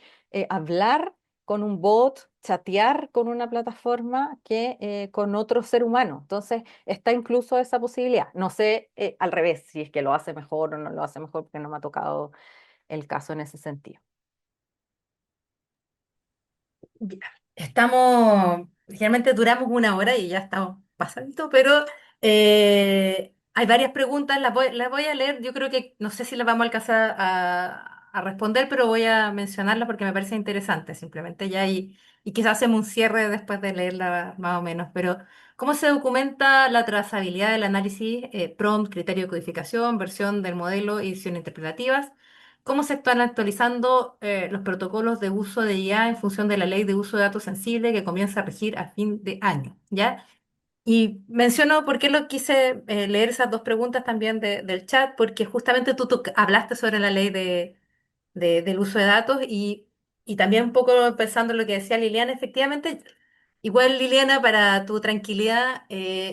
hablar con un bot, chatear con una plataforma que con otro ser humano. Entonces está incluso esa posibilidad. No sé al revés, si es que lo hace mejor o no lo hace mejor, porque no me ha tocado el caso en ese sentido. Ya. Estamos, generalmente duramos una hora y ya estamos pasando, pero hay varias preguntas, las voy a leer, yo creo que no sé si las vamos a alcanzar a responder, pero voy a mencionarlas porque me parece interesante simplemente ya y quizás hacemos un cierre después de leerla más o menos, pero ¿cómo se documenta la trazabilidad del análisis, prompt, criterio de codificación, versión del modelo y edición interpretativas? ¿Cómo se están actualizando los protocolos de uso de IA en función de la ley de uso de datos sensibles que comienza a regir a fin de año? ¿Ya? Y menciono por qué lo quise leer esas dos preguntas también del chat, porque justamente tú hablaste sobre la ley del uso de datos y también un poco pensando en lo que decía Liliana, efectivamente, igual Liliana, para tu tranquilidad,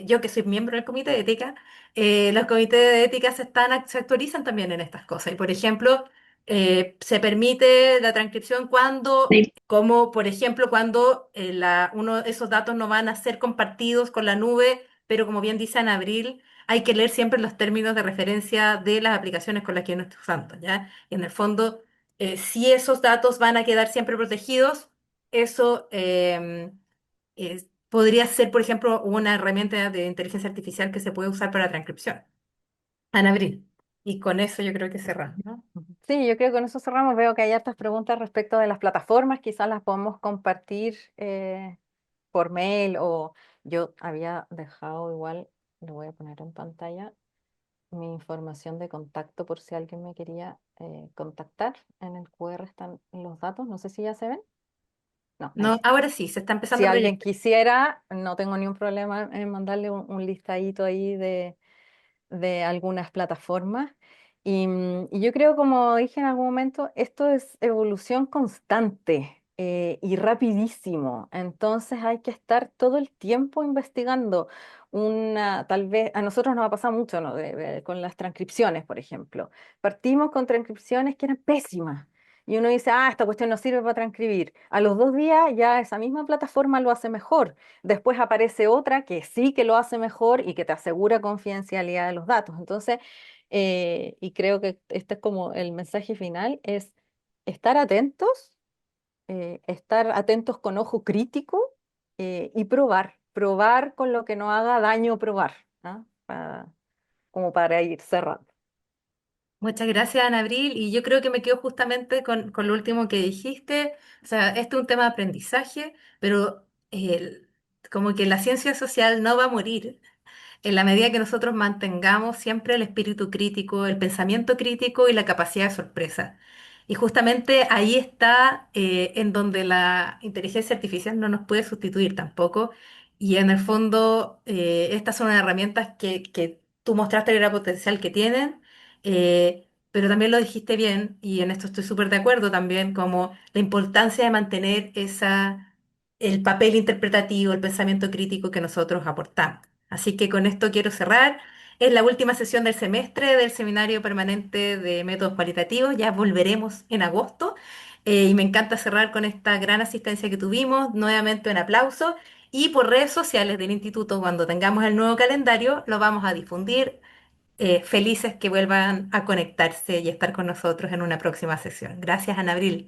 yo que soy miembro del comité de ética, los comités de ética se actualizan también en estas cosas. Y por ejemplo, se permite la transcripción cuando, Sí. como por ejemplo, cuando esos datos no van a ser compartidos con la nube, pero como bien dice en abril, hay que leer siempre los términos de referencia de las aplicaciones con las que uno está usando, ¿ya? Y en el fondo si esos datos van a quedar siempre protegidos, eso podría ser, por ejemplo, una herramienta de inteligencia artificial que se puede usar para transcripción. Ana Abril. Y con eso yo creo que cerramos, ¿no? Ujú. Sí, yo creo que con eso cerramos. Veo que hay hartas preguntas respecto de las plataformas. Quizás las podemos compartir por mail o yo había dejado igual, lo voy a poner en pantalla, mi información de contacto por si alguien me quería contactar. En el QR están los datos. No sé si ya se ven. No, ahí No, sí. ahora sí, se está Si empezando a alguien proyectar. quisiera, no tengo ningún problema en mandarle un listadito ahí de algunas plataformas. Y yo creo, como dije en algún momento, esto es evolución constante y rapidísimo. Entonces hay que estar todo el tiempo investigando. Tal vez a nosotros nos ha pasado mucho, ¿no? Con las transcripciones, por ejemplo. Partimos con transcripciones que eran pésimas. Y uno dice, ah, esta cuestión no sirve para transcribir. A los 2 días ya esa misma plataforma lo hace mejor. Después aparece otra que sí que lo hace mejor y que te asegura confidencialidad de los datos. Entonces, y creo que este es como el mensaje final, es estar estar atentos con ojo crítico y probar con lo que no haga daño probar, ¿no? Como para ir cerrando. Muchas gracias, Ana Abril. Y yo creo que me quedo justamente con lo último que dijiste. O sea, este es un tema de aprendizaje, pero como que la ciencia social no va a morir en la medida que nosotros mantengamos siempre el espíritu crítico, el pensamiento crítico y la capacidad de sorpresa. Y justamente ahí está en donde la inteligencia artificial no nos puede sustituir tampoco. Y en el fondo, estas son herramientas que tú mostraste el gran potencial que tienen, pero también lo dijiste bien, y en esto estoy súper de acuerdo también, como la importancia de mantener el papel interpretativo, el pensamiento crítico que nosotros aportamos. Así que con esto quiero cerrar. Es la última sesión del semestre del Seminario Permanente de Métodos Cualitativos. Ya volveremos en agosto. Y me encanta cerrar con esta gran asistencia que tuvimos. Nuevamente un aplauso. Y por redes sociales del instituto, cuando tengamos el nuevo calendario, lo vamos a difundir. Felices que vuelvan a conectarse y estar con nosotros en una próxima sesión. Gracias, Ana Abril.